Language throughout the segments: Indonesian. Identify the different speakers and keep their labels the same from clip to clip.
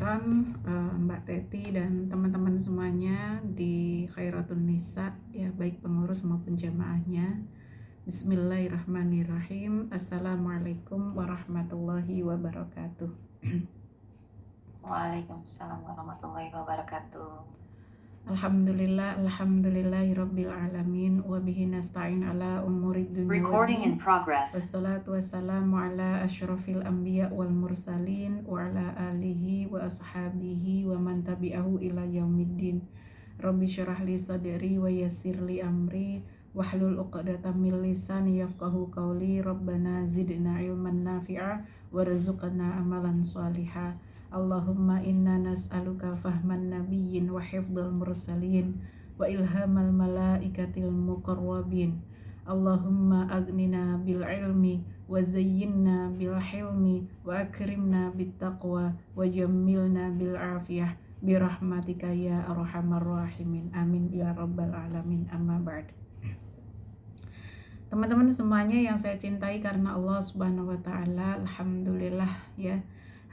Speaker 1: khairan, Mbak Teti dan teman-teman semuanya di Khairatun Nisa, ya baik pengurus maupun jamaahnya. Bismillahirrahmanirrahim. Assalamualaikum warahmatullahi wabarakatuh.
Speaker 2: Waalaikumsalam warahmatullahi wabarakatuh.
Speaker 1: Alhamdulillahirabbil alamin wa bihi nasta'in ala umurid dunya
Speaker 2: Recording in
Speaker 1: waddin.
Speaker 2: progress.
Speaker 1: Wassalatu wassalamu ala asyrafil anbiya wal mursalin wa ala alihi wa ashabihi wa man tabi'ahu ila yaumiddin. Rabbi syrah li sadri wa yassir li amri wahlul 'uqdatam min lisani yafqahu qawli. Rabbana zidna ilman nafi'a warzuqna amalan shalihah. Allahumma inna nas'aluka fahman nabiyyin wa hifdzal mursalin wa ilhamal malaikatil muqarrabin. Allahumma agnina bil ilmi wa zayyinna bil hilmi wa akrimna bit taqwa wa jammilna bil afiyah birahmatika ya arhamar rahimin. Amin ya rabbal alamin. Amma ba'd. Teman-teman semuanya yang saya cintai karena Allah Subhanahu wa taala, alhamdulillah ya.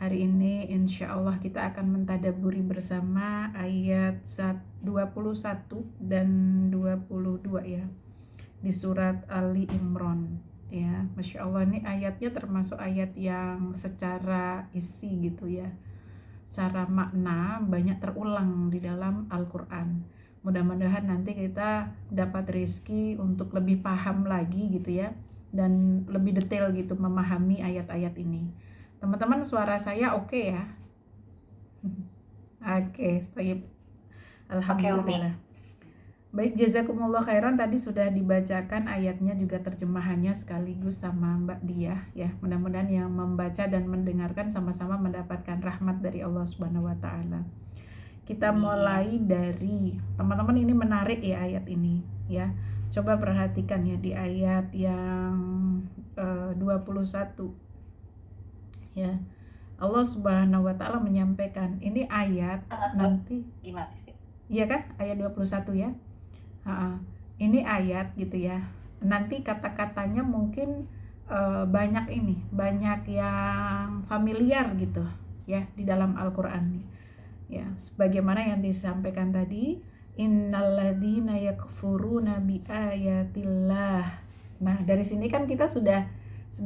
Speaker 1: Hari ini insya Allah kita akan mentadaburi bersama ayat 21 dan 22 ya, di surat Ali Imran ya. Masya Allah, ini ayatnya termasuk ayat yang secara isi gitu ya, secara makna banyak terulang di dalam Al-Quran. Mudah-mudahan nanti kita dapat rezeki untuk lebih paham lagi gitu ya, dan lebih detail gitu memahami ayat-ayat ini. Teman-teman, suara saya oke ya? Oke, baik. Alhamdulillah. Baik, jazakumullah khairan. Tadi sudah dibacakan ayatnya juga terjemahannya sekaligus sama Mbak Diah ya. Mudah-mudahan yang membaca dan mendengarkan sama-sama mendapatkan rahmat dari Allah Subhanahu wa taala. Kita mulai dari, teman-teman, ini menarik ya ayat ini ya. Coba perhatikan ya di ayat yang 21 ya. Allah Subhanahu wa taala menyampaikan, ini ayat nanti
Speaker 2: gimana sih?
Speaker 1: Iya kan? Ayat 21 ya. Ini ayat gitu ya. Nanti kata-katanya mungkin banyak yang familiar gitu ya di dalam Al-Qur'an nih. Ya, sebagaimana yang disampaikan tadi, innalladzina yakfuruna biayatillah. Nah, dari sini kan kita sudah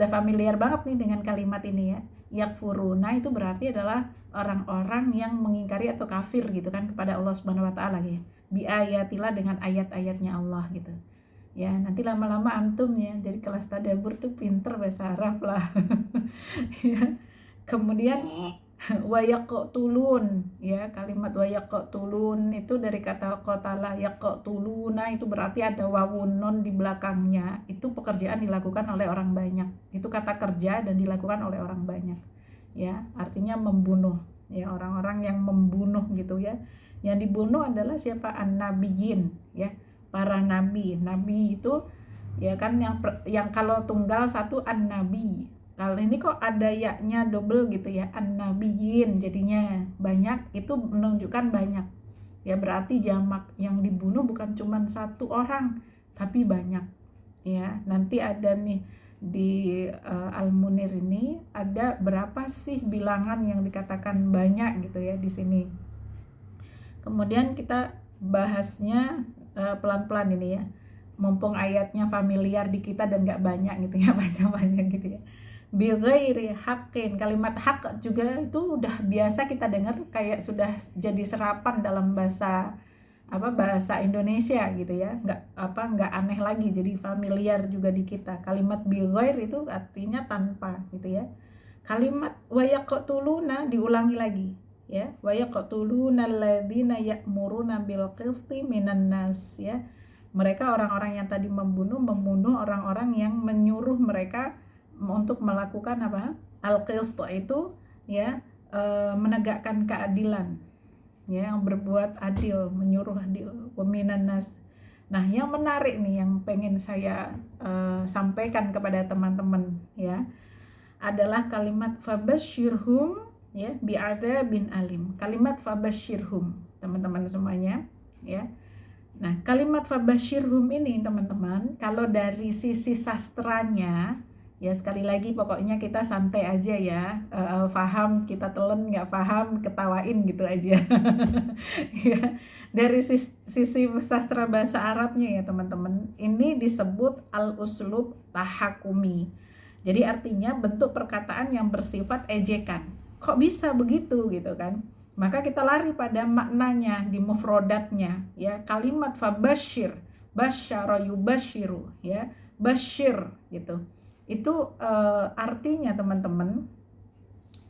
Speaker 1: familiar banget nih dengan kalimat ini ya. Yakfuruna itu berarti adalah orang-orang yang mengingkari atau kafir gitu kan kepada Allah Subhanahu wa taala ya. Biayatillah, dengan ayat-ayatnya Allah gitu. Ya, nanti lama-lama antum ya jadi kelas tadabbur tuh pinter bahasa Arab lah. Ya. Kemudian wayaqtulun ya, kalimat wayaqtulun itu dari kata qatala yaqtuluna, itu berarti ada wawun nun di belakangnya. Itu pekerjaan dilakukan oleh orang banyak. Itu kata kerja dan dilakukan oleh orang banyak. Ya, artinya membunuh ya, orang-orang yang membunuh gitu ya. Yang dibunuh adalah siapa? An-nabiyyin ya, para nabi. Nabi itu ya kan yang kalau tunggal satu an-nabi. Kalau ini kok ada yaknya double gitu ya, an-nabiyyin, jadinya banyak, itu menunjukkan banyak. Ya berarti jamak, yang dibunuh bukan cuma satu orang, tapi banyak. Ya, nanti ada nih di Al-Munir ini ada berapa sih bilangan yang dikatakan banyak gitu ya di sini. Kemudian kita bahasnya pelan-pelan ini ya. Mumpung ayatnya familiar di kita dan gak banyak gitu ya, baca-baca gitu ya. Bighairi haqqin, kalimat hak juga itu udah biasa kita dengar, kayak sudah jadi serapan dalam bahasa Indonesia gitu ya, nggak aneh lagi, jadi familiar juga di kita. Kalimat bighair itu artinya tanpa gitu ya. Kalimat wayaqtuluna diulangi lagi ya, wayaqtuluna alladzina ya'muruna bil qisti minan nas ya. Mereka orang-orang yang tadi membunuh orang-orang yang menyuruh mereka untuk melakukan al-qist itu ya, menegakkan keadilan ya, yang berbuat adil, menyuruh adil, waminan nas. Nah, yang menarik nih yang pengen saya sampaikan kepada teman-teman ya, adalah kalimat fabasyirhum ya bi'adzabin alim. Kalimat fabasyirhum, teman-teman semuanya ya. Nah, kalimat fabasyirhum ini teman-teman, kalau dari sisi sastranya Ya sekali lagi pokoknya kita santai aja ya, paham kita telan, nggak paham ketawain gitu aja. Ya, dari sisi sastra bahasa Arabnya ya teman-teman, ini disebut al-uslub tahakumi. Jadi artinya bentuk perkataan yang bersifat ejekan. Kok bisa begitu gitu kan? Maka kita lari pada maknanya di mufrodatnya ya, kalimat fabashir, basyara yubashiru ya, bashir gitu. Itu artinya teman-teman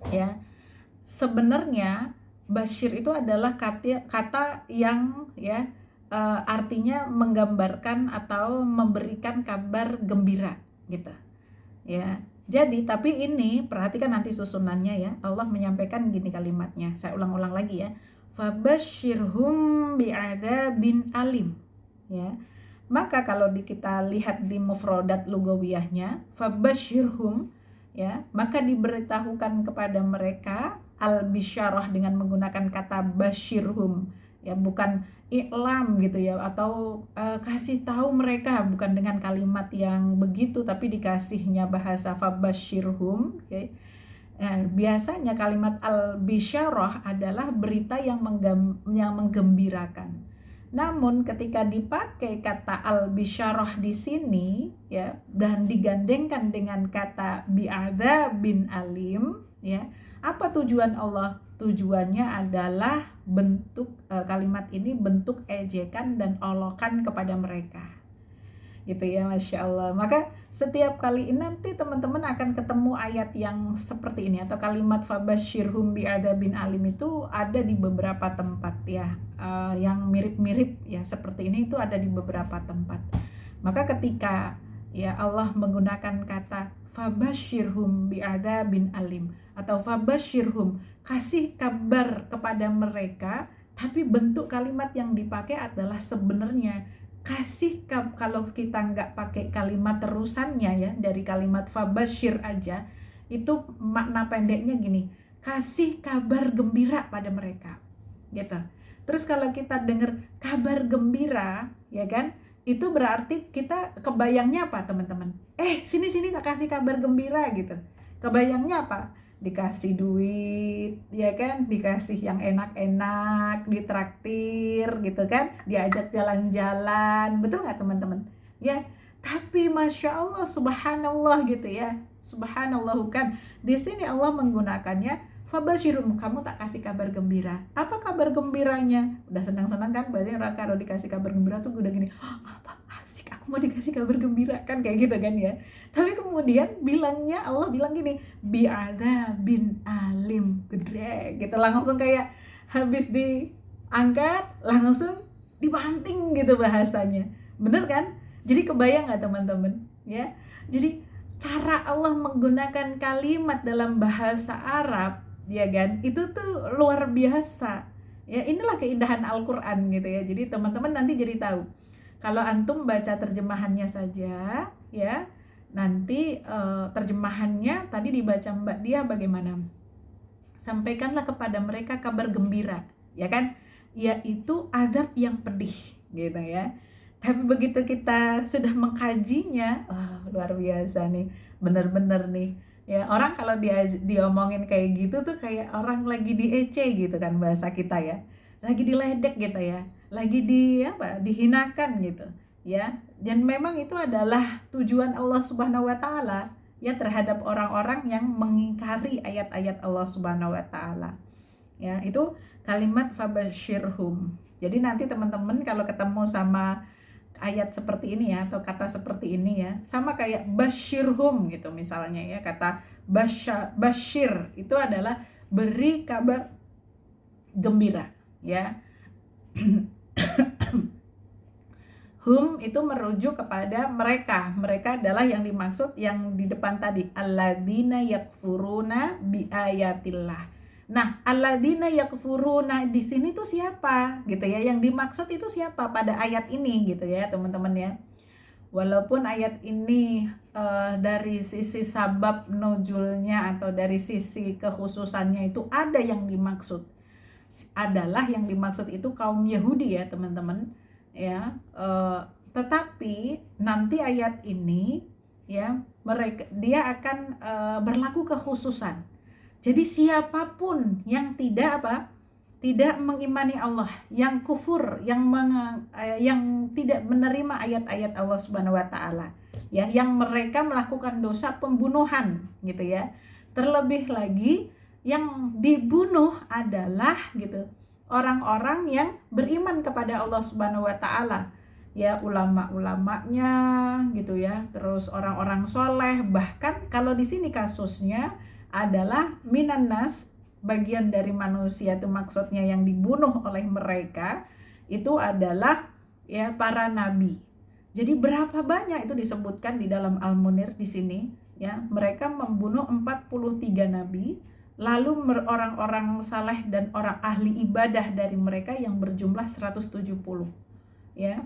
Speaker 1: ya, sebenarnya basyir itu adalah kata yang ya artinya menggambarkan atau memberikan kabar gembira gitu ya. Jadi tapi ini perhatikan nanti susunannya ya, Allah menyampaikan gini kalimatnya, saya ulang-ulang lagi ya, fabasyirhum bi'adzabin alim ya. Maka kalau kita lihat di mufrodat lugawiyahnya, fabasyirhum ya, maka diberitahukan kepada mereka al-bisyarah dengan menggunakan kata basyirhum ya, bukan iklam gitu ya, atau kasih tahu mereka, bukan dengan kalimat yang begitu tapi dikasihnya bahasa fabasyirhum okay. Biasanya kalimat al-bisyarah adalah berita yang menggembirakan. Namun ketika dipakai kata al-bisyarah di sini ya, dan digandengkan dengan kata bi'adza bin alim ya, apa tujuan Allah? Tujuannya adalah bentuk kalimat ini bentuk ejekan dan olokan kepada mereka. Gitu ya, Masya Allah. Maka setiap kali ini nanti teman-teman akan ketemu ayat yang seperti ini, atau kalimat fabasyirhum bi'adzabin alim itu ada di beberapa tempat ya, yang mirip-mirip ya seperti ini itu ada di beberapa tempat. Maka ketika ya Allah menggunakan kata fabasyirhum bi'adzabin alim atau fabasyirhum, kasih kabar kepada mereka, tapi bentuk kalimat yang dipakai adalah sebenarnya kasih. Kalau kita nggak pakai kalimat terusannya ya, dari kalimat fabasyir aja, itu makna pendeknya gini, kasih kabar gembira pada mereka gitu. Terus kalau kita dengar kabar gembira ya kan, itu berarti kita kebayangnya apa teman-teman? Sini tak kasih kabar gembira gitu. Kebayangnya apa? Dikasih duit ya kan, dikasih yang enak-enak, ditraktir gitu kan, diajak jalan-jalan, betul nggak teman-teman ya? Tapi Masya Allah, subhanallah gitu ya, subhanallah, kan di sini Allah menggunakannya fabasyirum, kamu tak kasih kabar gembira. Apa kabar gembiranya? Udah senang-senang kan, berarti orang kalau dikasih kabar gembira tuh udah gini, apa asik, aku mau dikasih kabar gembira kan, kayak gitu kan ya. Tapi kemudian bilangnya, Allah bilang gini, bi'adzabin alim, gede gitu, langsung kayak habis diangkat langsung dibanting gitu bahasanya, bener kan? Jadi kebayang nggak teman-teman ya? Jadi cara Allah menggunakan kalimat dalam bahasa Arab ya kan, itu tuh luar biasa ya. Inilah keindahan Al-Quran gitu ya. Jadi teman-teman nanti jadi tahu, kalau antum baca terjemahannya saja ya, nanti terjemahannya tadi dibaca Mbak Dia bagaimana, sampaikanlah kepada mereka kabar gembira ya kan, yaitu azab yang pedih gitu ya. Tapi begitu kita sudah mengkajinya, luar biasa nih, bener-bener nih ya. Orang kalau diomongin kayak gitu tuh kayak orang lagi diece gitu kan, bahasa kita ya, lagi diledek gitu ya, lagi dihinakan gitu ya. Dan memang itu adalah tujuan Allah Subhanahu wa taala ya terhadap orang-orang yang mengingkari ayat-ayat Allah Subhanahu wa taala ya. Itu kalimat fabasyirhum. Jadi nanti teman-teman kalau ketemu sama ayat seperti ini ya, atau kata seperti ini ya, sama kayak basyirhum gitu misalnya ya, kata basyir itu adalah beri kabar gembira ya. Hum itu merujuk kepada mereka adalah yang dimaksud yang di depan tadi, alladzina yakfuruna biayatillah. Nah, alladzina yakfuruna di sini tuh siapa gitu ya, yang dimaksud itu siapa pada ayat ini gitu ya teman-teman ya. Walaupun ayat ini dari sisi sabab nuzulnya atau dari sisi kekhususannya itu ada yang dimaksud, adalah yang dimaksud itu kaum Yahudi ya teman-teman ya. Tetapi nanti ayat ini ya, dia akan berlaku kekhususan. Jadi siapapun yang tidak mengimani Allah, yang kufur, yang tidak menerima ayat-ayat Allah Subhanahu wa taala, ya, yang mereka melakukan dosa pembunuhan gitu ya. Terlebih lagi yang dibunuh adalah gitu orang-orang yang beriman kepada Allah Subhanahu wa taala. Ya, ulama-ulamanya gitu ya, terus orang-orang soleh, bahkan kalau di sini kasusnya adalah minan nas, bagian dari manusia itu maksudnya yang dibunuh oleh mereka itu adalah ya para nabi. Jadi berapa banyak itu disebutkan di dalam Al-Munir di sini ya, mereka membunuh 43 nabi, lalu orang-orang saleh dan orang ahli ibadah dari mereka yang berjumlah 170 ya.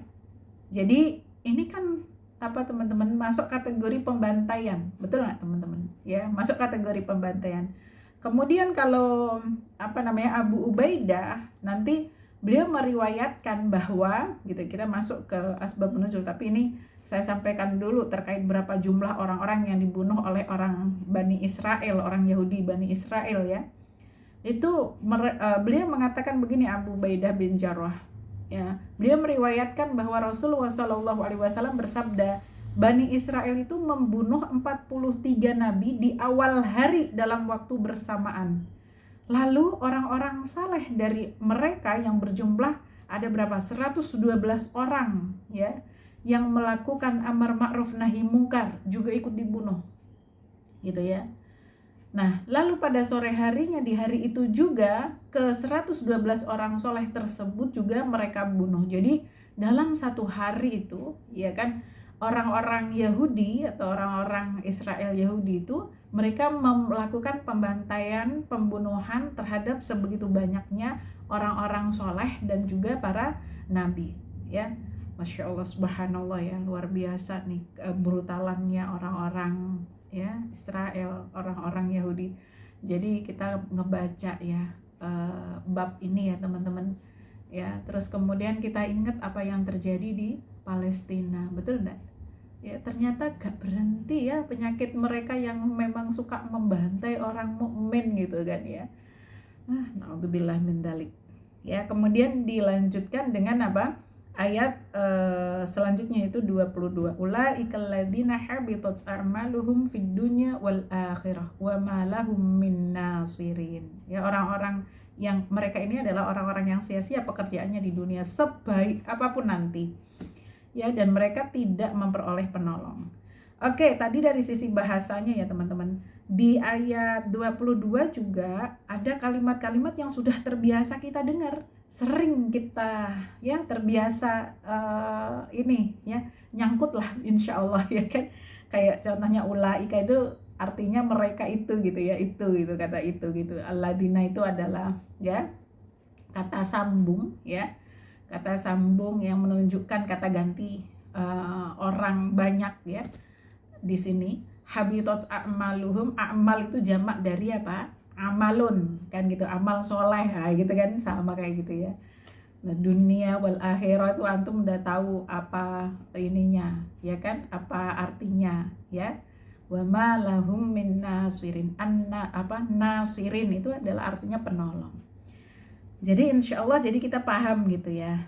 Speaker 1: Jadi ini kan teman-teman, masuk kategori pembantaian, betul nggak teman-teman? Ya, masuk kategori pembantaian. Kemudian kalau Abu Ubaidah, nanti beliau meriwayatkan bahwa gitu, kita masuk ke asbab nuzul, tapi ini saya sampaikan dulu terkait berapa jumlah orang-orang yang dibunuh oleh orang Bani Israel, orang Yahudi Bani Israel ya. Itu beliau mengatakan begini, Abu Ubaidah bin Jarrah. Ya, beliau meriwayatkan bahwa Rasulullah SAW bersabda, Bani Israel itu membunuh 43 nabi di awal hari dalam waktu bersamaan. Lalu orang-orang saleh dari mereka yang berjumlah ada berapa? 112 orang ya, yang melakukan amar ma'ruf nahi mungkar juga ikut dibunuh. Gitu ya. Nah, lalu pada sore harinya di hari itu juga ke 112 orang soleh tersebut juga mereka bunuh. Jadi dalam satu hari itu ya kan, orang-orang Yahudi atau orang-orang Israel Yahudi itu mereka melakukan pembantaian, pembunuhan terhadap sebegitu banyaknya orang-orang soleh dan juga para nabi ya. Masya Allah, subhanallah ya, luar biasa nih brutalannya orang-orang ya Israel, orang-orang Yahudi. Jadi kita ngebaca ya bab ini ya teman-teman ya, terus kemudian kita ingat apa yang terjadi di Palestina, betul enggak? Ya, ternyata gak berhenti ya penyakit mereka yang memang suka membantai orang mukmin gitu kan ya. Naudzubillah min dzalik. Ya, kemudian dilanjutkan dengan ayat selanjutnya itu 22, ulaikal ladzina habitat a'maluhum fid dunya wal akhirah wa ma lahum min nasirin. Ya, orang-orang yang mereka ini adalah orang-orang yang sia-sia pekerjaannya di dunia sebaik apapun nanti. Ya, dan mereka tidak memperoleh penolong. Oke, tadi dari sisi bahasanya ya teman-teman. Di ayat 22 juga ada kalimat-kalimat yang sudah terbiasa kita dengar, sering kita ya terbiasa ini ya nyangkut lah insya Allah ya kan. Kayak contohnya ulaika itu artinya mereka itu gitu ya, itu gitu, kata itu gitu. Alladzina itu adalah ya kata sambung ya, kata sambung yang menunjukkan kata ganti orang banyak ya. Di sini habitat a'maluhum, a'mal itu jamak dari amalun kan gitu, amal soleh gitu kan, sama kayak gitu ya. Nah, dunia wal akhirah itu antum udah tahu apa ininya ya kan, apa artinya ya. Wa ma lahum min nasirin, nasirin itu adalah artinya penolong. Jadi insya Allah jadi kita paham gitu ya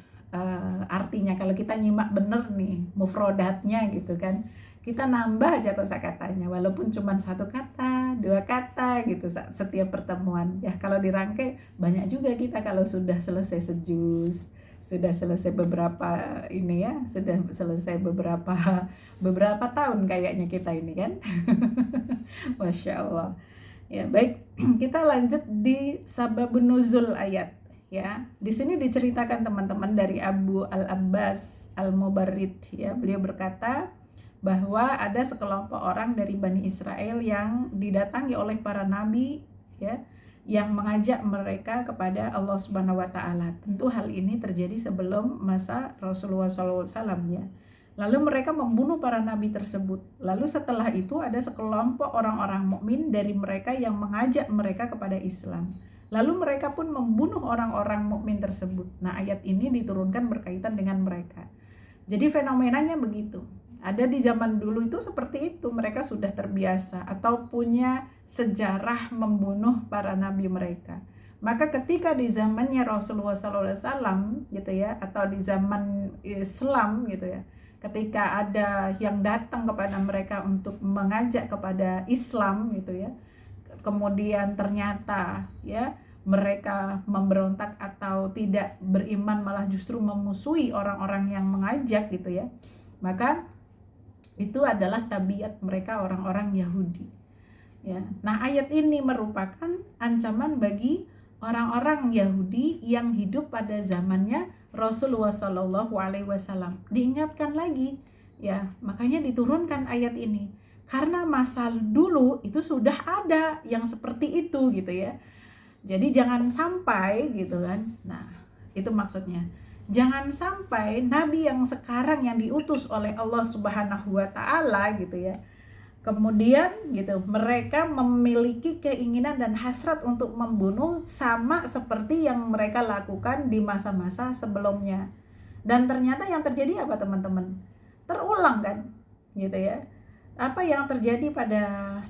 Speaker 1: artinya, kalau kita nyimak bener nih mufrodatnya gitu kan, kita nambah aja kosakatanya walaupun cuma satu kata, dua kata gitu setiap pertemuan ya. Kalau dirangkai banyak juga kita kalau sudah selesai sejuz, sudah selesai beberapa ini ya, sudah selesai beberapa tahun kayaknya kita ini kan. Masya Allah ya. Baik, kita lanjut di sababun nuzul ayat ya. Di sini diceritakan teman-teman dari Abu Al-Abbas Al-Mubarrid ya, beliau berkata bahwa ada sekelompok orang dari Bani Israel yang didatangi oleh para nabi ya, yang mengajak mereka kepada Allah Subhanahu wa taala. Tentu hal ini terjadi sebelum masa Rasulullah SAW ya. Lalu mereka membunuh para nabi tersebut. Lalu setelah itu ada sekelompok orang-orang mukmin dari mereka yang mengajak mereka kepada Islam. Lalu mereka pun membunuh orang-orang mukmin tersebut. Nah, ayat ini diturunkan berkaitan dengan mereka. Jadi fenomenanya begitu. Ada di zaman dulu itu seperti itu, mereka sudah terbiasa atau punya sejarah membunuh para nabi mereka. Maka ketika di zamannya Rasulullah SAW gitu ya, atau di zaman Islam gitu ya, ketika ada yang datang kepada mereka untuk mengajak kepada Islam gitu ya, kemudian ternyata ya mereka memberontak atau tidak beriman, malah justru memusuhi orang-orang yang mengajak gitu ya, maka itu adalah tabiat mereka orang-orang Yahudi ya. Nah, ayat ini merupakan ancaman bagi orang-orang Yahudi yang hidup pada zamannya Rasulullah Shallallahu Alaihi Wasallam. Diingatkan lagi ya, makanya diturunkan ayat ini karena masa dulu itu sudah ada yang seperti itu gitu ya. Jadi jangan sampai gitu kan. Nah, itu maksudnya. Jangan sampai nabi yang sekarang yang diutus oleh Allah Subhanahu wa taala gitu ya, kemudian gitu mereka memiliki keinginan dan hasrat untuk membunuh sama seperti yang mereka lakukan di masa-masa sebelumnya. Dan ternyata yang terjadi apa teman-teman? Terulang kan gitu ya. Apa yang terjadi pada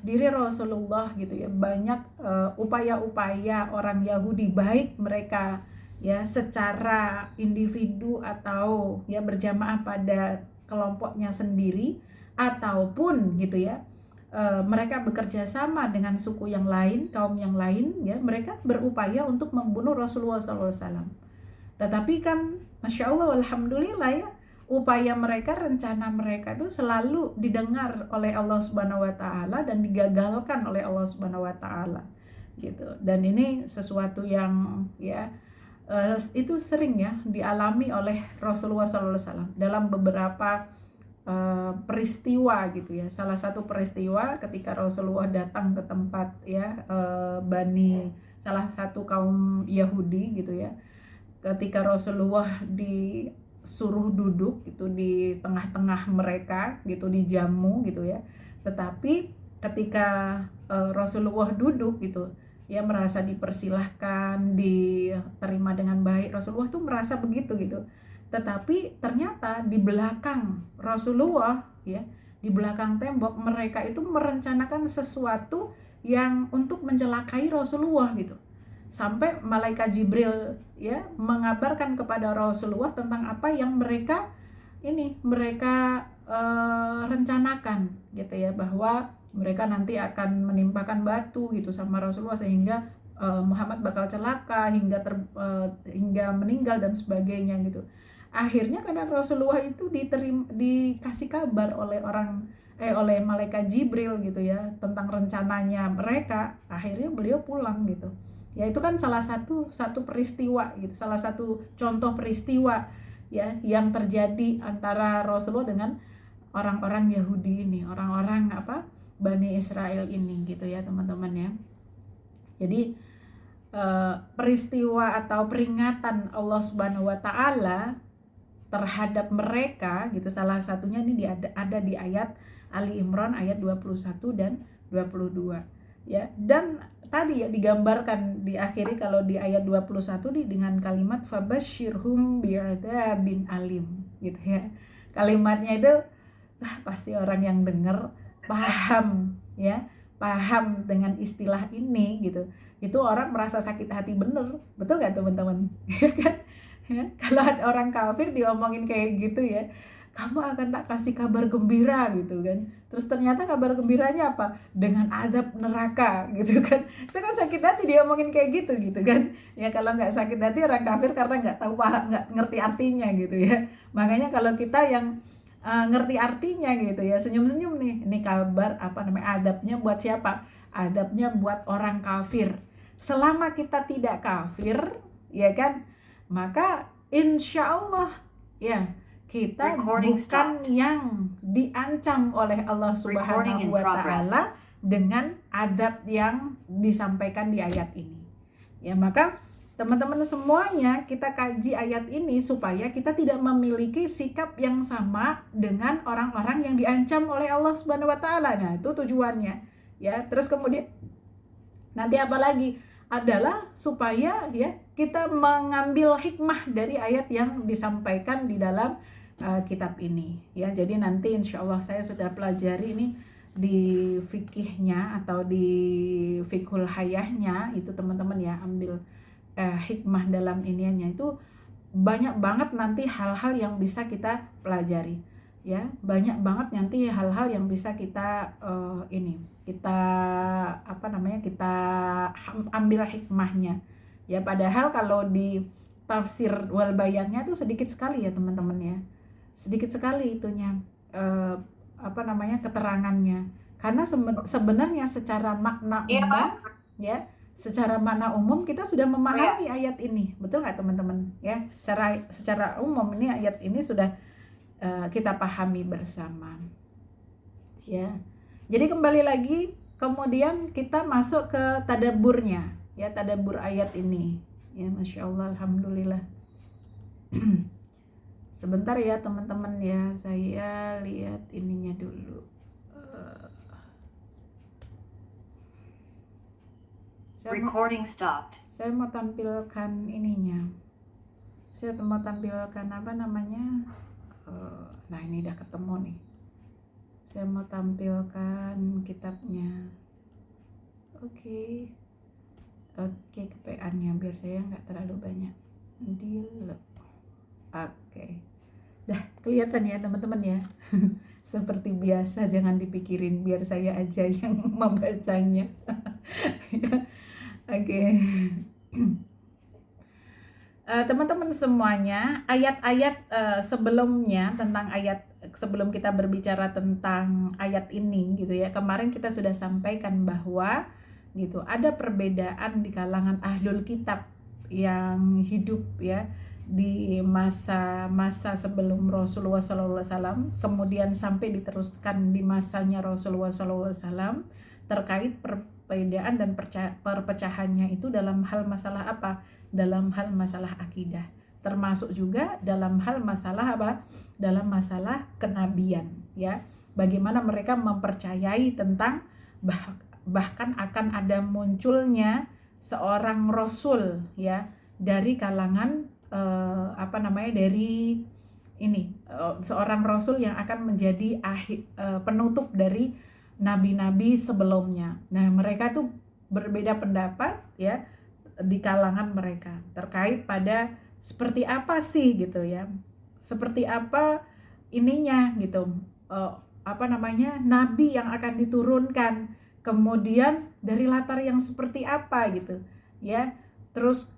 Speaker 1: diri Rasulullah gitu ya, banyak upaya-upaya orang Yahudi, baik mereka ya secara individu atau ya berjamaah pada kelompoknya sendiri, ataupun gitu ya mereka bekerja sama dengan suku yang lain, kaum yang lain ya, mereka berupaya untuk membunuh Rasulullah SAW. Tetapi kan Masya Allah, Alhamdulillah ya, upaya mereka, rencana mereka itu selalu didengar oleh Allah Subhanahu wa taala dan digagalkan oleh Allah Subhanahu wa taala gitu. Dan ini sesuatu yang ya itu sering ya dialami oleh Rasulullah SAW dalam beberapa peristiwa gitu ya. Salah satu peristiwa ketika Rasulullah datang ke tempat ya salah satu kaum Yahudi gitu ya, ketika Rasulullah disuruh duduk itu di tengah-tengah mereka gitu, dijamu gitu ya. Tetapi ketika Rasulullah duduk gitu ya, merasa dipersilahkan, diterima dengan baik, Rasulullah tuh merasa begitu gitu. Tetapi ternyata di belakang Rasulullah ya, di belakang tembok mereka itu merencanakan sesuatu yang untuk mencelakai Rasulullah gitu. Sampai malaikat Jibril ya mengabarkan kepada Rasulullah tentang apa yang mereka rencanakan gitu ya, bahwa mereka nanti akan menimpakan batu gitu sama Rasulullah sehingga Muhammad bakal celaka hingga meninggal dan sebagainya gitu. Akhirnya karena Rasulullah itu dikasih kabar oleh malaikat Jibril gitu ya tentang rencananya mereka, akhirnya beliau pulang gitu. Ya itu kan salah satu peristiwa gitu, salah satu contoh peristiwa ya yang terjadi antara Rasulullah dengan orang-orang Yahudi ini, orang-orang Bani Israel ini gitu ya teman-teman ya. Jadi peristiwa atau peringatan Allah Subhanahu wa taala terhadap mereka gitu, salah satunya ini ada di ayat Ali Imran ayat 21 dan 22 ya. Dan tadi ya digambarkan diakhiri kalau di ayat 21 dengan kalimat fabasyirhum bi'adzabin alim gitu ya. Kalimatnya itu pasti orang yang dengar paham ya, paham dengan istilah ini gitu. Itu orang merasa sakit hati bener, betul gak teman-teman? Kan ya, kalau ada orang kafir diomongin kayak gitu ya, kamu akan tak kasih kabar gembira gitu kan. Terus ternyata kabar gembiranya apa? Dengan azab neraka gitu kan. Itu kan sakit hati diomongin kayak gitu kan. Ya kalau nggak sakit hati orang kafir karena nggak tahu, nggak ngerti artinya gitu ya. Makanya kalau kita yang ngerti artinya gitu ya, senyum-senyum nih. Ini kabar adabnya buat siapa? Adabnya buat orang kafir. Selama kita tidak kafir ya kan, maka insya Allah ya kita bukan yang diancam oleh Allah Subhanahu wa taala dengan adab yang disampaikan di ayat ini. Ya, maka teman-teman semuanya kita kaji ayat ini supaya kita tidak memiliki sikap yang sama dengan orang-orang yang diancam oleh Allah Subhanahu wa taala. Nah, itu tujuannya. Ya, terus kemudian nanti apa lagi? Adalah supaya ya kita mengambil hikmah dari ayat yang disampaikan di dalam kitab ini ya. Jadi nanti insya Allah saya sudah pelajari ini di fikihnya atau di fikhul hayahnya itu teman-teman ya, ambil hikmah dalam iniannya itu banyak banget nanti hal-hal yang bisa kita pelajari ya, banyak banget nanti hal-hal yang bisa kita kita kita ambil hikmahnya ya. Padahal kalau di tafsir wal bayannya tuh sedikit sekali ya teman-teman ya, sedikit sekali itunya keterangannya, karena sebenarnya secara makna umum ya, secara makna umum kita sudah memahami ayat ini, betul nggak teman-teman ya? Secara umum ini ayat ini sudah kita pahami bersama ya. Jadi kembali lagi kemudian kita masuk ke tadaburnya ya, tadabur ayat ini ya. Masya Allah, alhamdulillah. Sebentar ya teman-teman ya, saya lihat ininya dulu.
Speaker 2: Recording stopped.
Speaker 1: Saya mau tampilkan ininya. Saya mau tampilkan nah ini udah ketemu nih. Saya mau tampilkan kitabnya. Oke, kepeannya biar saya nggak terlalu banyak deal. Oke. Dah kelihatan ya teman-teman ya. Seperti biasa jangan dipikirin, biar saya aja yang membacanya. Oke. Teman-teman semuanya, ayat-ayat sebelumnya tentang sebelum kita berbicara tentang ayat ini gitu ya, kemarin kita sudah sampaikan bahwa gitu ada perbedaan di kalangan ahlul kitab yang hidup ya di masa-masa sebelum Rasulullah SAW, kemudian sampai diteruskan di masanya Rasulullah SAW, terkait perbedaan dan perpecahannya itu dalam hal masalah apa? Dalam hal masalah akidah, termasuk juga dalam hal masalah apa? Dalam masalah kenabian ya. Bagaimana mereka mempercayai tentang bahkan akan ada munculnya seorang rasul ya dari kalangan dari ini seorang rasul yang akan menjadi penutup dari nabi-nabi sebelumnya. Nah, mereka tuh berbeda pendapat ya di kalangan mereka terkait pada seperti apa sih gitu ya, seperti apa ininya gitu, nabi yang akan diturunkan, kemudian dari latar yang seperti apa gitu ya. Terus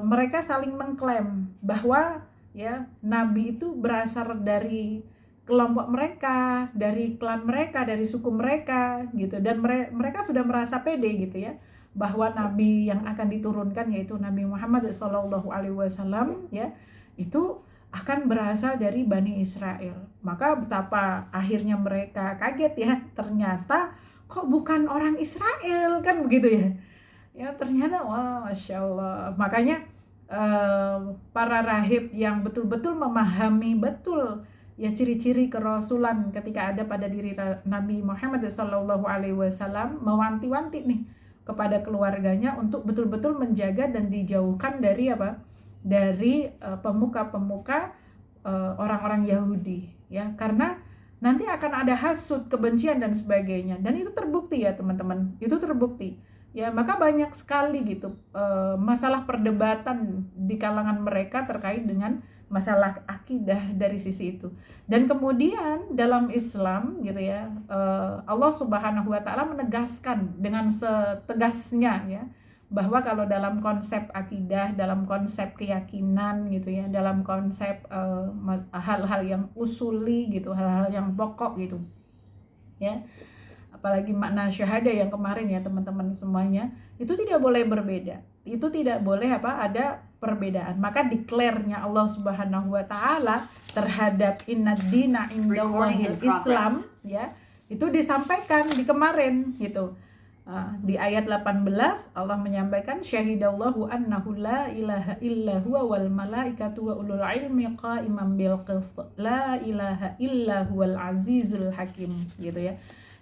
Speaker 1: mereka saling mengklaim bahwa ya nabi itu berasal dari kelompok mereka, dari klan mereka, dari suku mereka gitu, dan mereka sudah merasa pede gitu ya bahwa nabi yang akan diturunkan yaitu Nabi Muhammad SAW ya itu akan berasal dari Bani Israel. Maka betapa akhirnya mereka kaget ya, ternyata kok bukan orang Israel kan begitu ya. Ya ternyata wah Masya Allah. Makanya para rahib yang betul-betul memahami betul ya ciri-ciri kerasulan ketika ada pada diri Nabi Muhammad SAW, mewanti-wanti nih kepada keluarganya untuk betul-betul menjaga dan dijauhkan dari dari pemuka-pemuka orang-orang Yahudi ya, karena nanti akan ada hasud, kebencian dan sebagainya, dan itu terbukti ya teman-teman, itu terbukti ya. Maka banyak sekali gitu masalah perdebatan di kalangan mereka terkait dengan masalah akidah dari sisi itu. Dan kemudian dalam Islam gitu ya, Allah Subhanahu wa taala menegaskan dengan setegasnya ya bahwa kalau dalam konsep akidah, dalam konsep keyakinan gitu ya, dalam konsep hal-hal yang usuli gitu, hal-hal yang pokok gitu ya, apalagi makna syahadah yang kemarin ya teman-teman semuanya, itu tidak boleh berbeda, itu tidak boleh ada perbedaan. Maka declare-nya Allah Subhanahu wa taala terhadap innad-dina indallahil Islam ya, itu disampaikan di kemarin gitu. Di ayat 18 Allah menyampaikan syahidallahu annahu la ilaha illa huwa wal malaikatu wa ulul ilmi qa'iman bil qist la ilaha illa huwal azizul hakim gitu ya.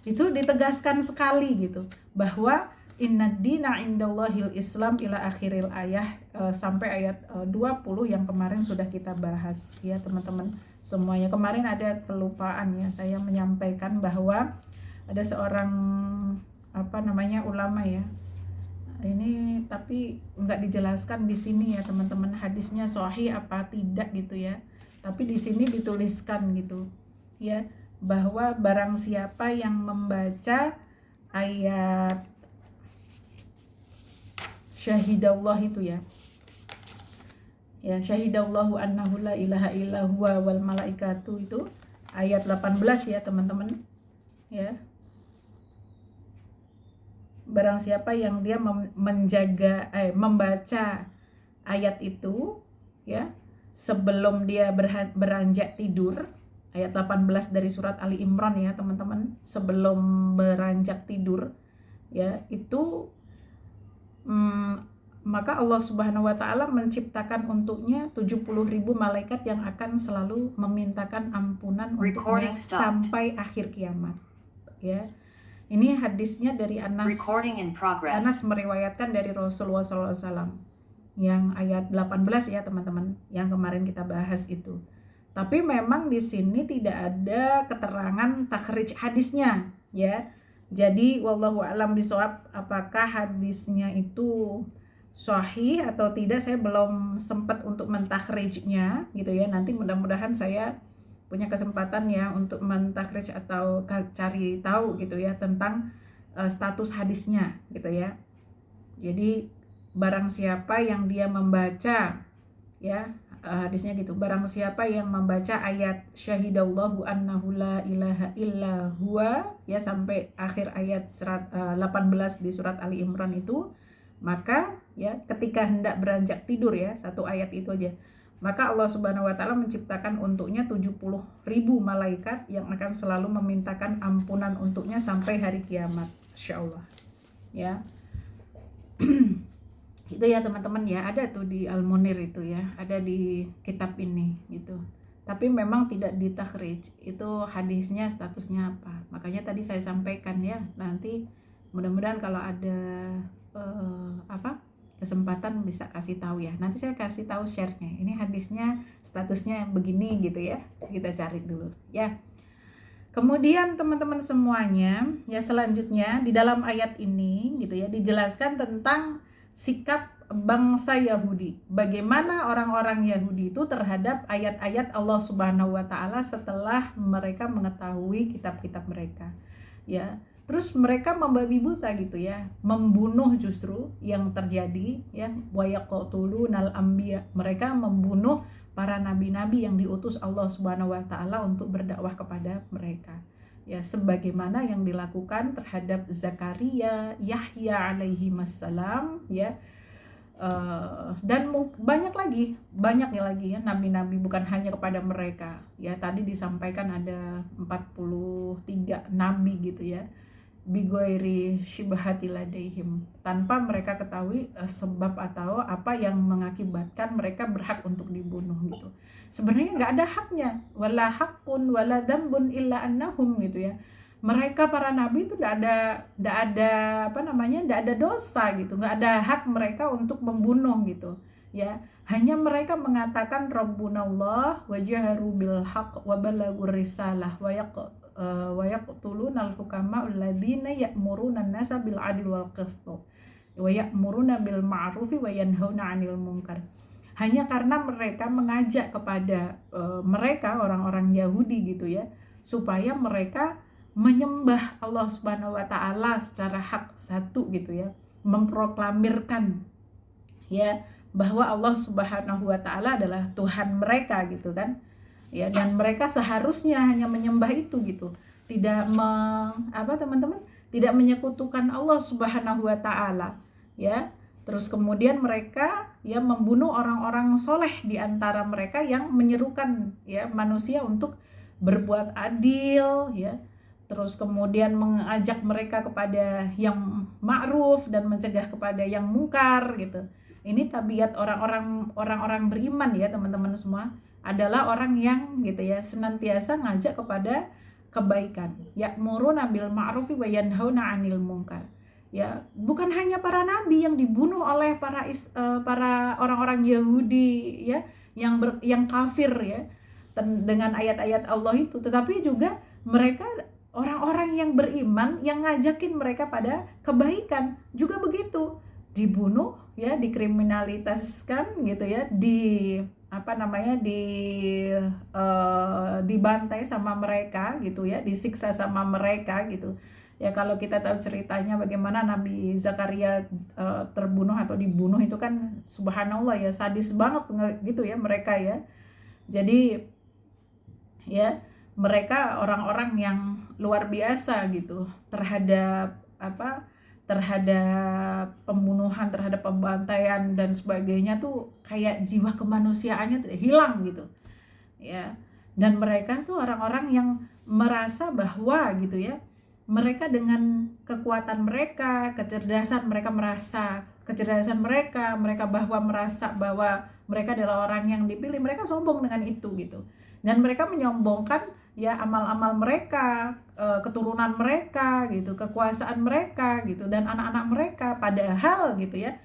Speaker 1: Itu ditegaskan sekali gitu bahwa inna dina indallahil Islam ila akhiril ayah, sampai ayat 20 yang kemarin sudah kita bahas ya teman-teman semuanya. Kemarin ada kelupaan ya, saya menyampaikan bahwa ada seorang ulama ya, ini tapi nggak dijelaskan di sini ya teman-teman, hadisnya sahih apa tidak gitu ya, tapi di sini dituliskan gitu ya, bahwa barang siapa yang membaca ayat syahidallah itu ya syahidallahu annahu la ilaha illa huwa wal malaikatu, itu ayat 18 ya teman-teman ya. Barang siapa yang dia membaca ayat itu ya sebelum dia beranjak tidur, ayat 18 dari surat Ali Imran ya teman-teman, sebelum beranjak tidur ya, itu maka Allah Subhanahu wa Ta'ala menciptakan untuknya 70.000 malaikat yang akan selalu memintakan ampunan untuknya sampai akhir kiamat ya. Ini hadisnya dari Anas. Anas meriwayatkan dari Rasulullah SAW yang ayat 18 ya teman-teman, yang kemarin kita bahas itu. Tapi memang di sini tidak ada keterangan takhrij hadisnya ya. Jadi wallahu a'lam bishawab, apakah hadisnya itu sahih atau tidak saya belum sempat untuk mentakhrijnya gitu ya. Nanti mudah-mudahan saya punya kesempatan ya untuk mentakhrij atau cari tahu gitu ya tentang status hadisnya gitu ya. Jadi barang siapa yang dia membaca ya, hadisnya gitu, barang siapa yang membaca ayat syahidallahu annahu la ilaha illa huwa ya sampai akhir ayat 18 di surat Ali Imran itu, maka ya ketika hendak beranjak tidur ya, satu ayat itu aja, maka Allah Subhanahu wa Ta'ala menciptakan untuknya 70.000 malaikat yang akan selalu memintakan ampunan untuknya sampai hari kiamat. Masya Allah ya. Itu ya teman-teman ya, ada tuh di Al-Munir itu ya, ada di kitab ini gitu. Tapi memang tidak ditakhrij itu hadisnya statusnya apa. Makanya tadi saya sampaikan ya, nanti mudah-mudahan kalau ada kesempatan bisa kasih tahu ya. Nanti saya kasih tahu share-nya. Ini hadisnya statusnya begini gitu ya. Kita cari dulu ya. Kemudian teman-teman semuanya ya, selanjutnya di dalam ayat ini gitu ya dijelaskan tentang sikap bangsa Yahudi. Bagaimana orang-orang Yahudi itu terhadap ayat-ayat Allah Subhanahu wa Ta'ala setelah mereka mengetahui kitab-kitab mereka. Ya, terus mereka membabi buta gitu ya, membunuh justru yang terjadi ya, wa yaqtulunal anbiya. Mereka membunuh para nabi-nabi yang diutus Allah Subhanahu wa Ta'ala untuk berdakwah kepada mereka. Ya, sebagaimana yang dilakukan terhadap Zakaria, Yahya alaihi wassalam ya, dan banyak lagi ya nabi-nabi, bukan hanya kepada mereka ya. Tadi disampaikan ada 43 nabi gitu ya, bigoiri syibhati ladaihim, tanpa mereka ketahui sebab atau apa yang mengakibatkan mereka berhak untuk dibunuh gitu. Sebenarnya nggak ada haknya, wala haqqun wala dzambun illa annahum gitu ya. Mereka para nabi itu nggak ada dosa gitu, nggak ada hak mereka untuk membunuh gitu ya. Hanya mereka mengatakan Rabbunallah wa jaharu bil haqq wa balagur risalah wa yaqtulunal hukama alladziina ya'muruna an-nasa bil 'adli wal qist wa ya'muruna bil ma'rufi wa yanhauna 'anil munkar. Hanya karena mereka mengajak kepada mereka orang-orang Yahudi gitu ya, supaya mereka menyembah Allah Subhanahu wa Ta'ala secara hak satu gitu ya, memproklamirkan ya bahwa Allah Subhanahu wa Ta'ala adalah Tuhan mereka gitu kan ya, dan mereka seharusnya hanya menyembah itu gitu, tidak tidak menyekutukan Allah Subhanahu wa Ta'ala ya. Terus kemudian mereka ya membunuh orang-orang soleh di antara mereka yang menyerukan ya manusia untuk berbuat adil ya. Terus kemudian mengajak mereka kepada yang ma'ruf dan mencegah kepada yang mungkar gitu. Ini tabiat orang-orang beriman ya teman-teman semua, adalah orang yang gitu ya senantiasa ngajak kepada kebaikan. Ya'muruna bil ma'rufi wa yanhauna 'anil munkar. Ya, bukan hanya para nabi yang dibunuh oleh para orang-orang Yahudi ya, yang kafir ya, dengan ayat-ayat Allah itu, tetapi juga mereka orang-orang yang beriman yang ngajakin mereka pada kebaikan juga begitu, dibunuh ya, dikriminalitaskan gitu ya, dibantai sama mereka gitu ya, disiksa sama mereka gitu. Ya kalau kita tahu ceritanya bagaimana Nabi Zakaria terbunuh atau dibunuh, itu kan subhanallah ya, sadis banget gitu ya mereka ya. Jadi ya, mereka orang-orang yang luar biasa gitu terhadap terhadap pembunuhan, terhadap pembantaian dan sebagainya tuh, kayak jiwa kemanusiaannya tuh hilang gitu ya. Dan mereka tuh orang-orang yang merasa bahwa gitu ya, mereka dengan kekuatan mereka, mereka bahwa merasa bahwa mereka adalah orang yang dipilih, mereka sombong dengan itu gitu. Dan mereka menyombongkan ya amal-amal mereka, keturunan mereka gitu, kekuasaan mereka gitu, dan anak-anak mereka, padahal gitu ya,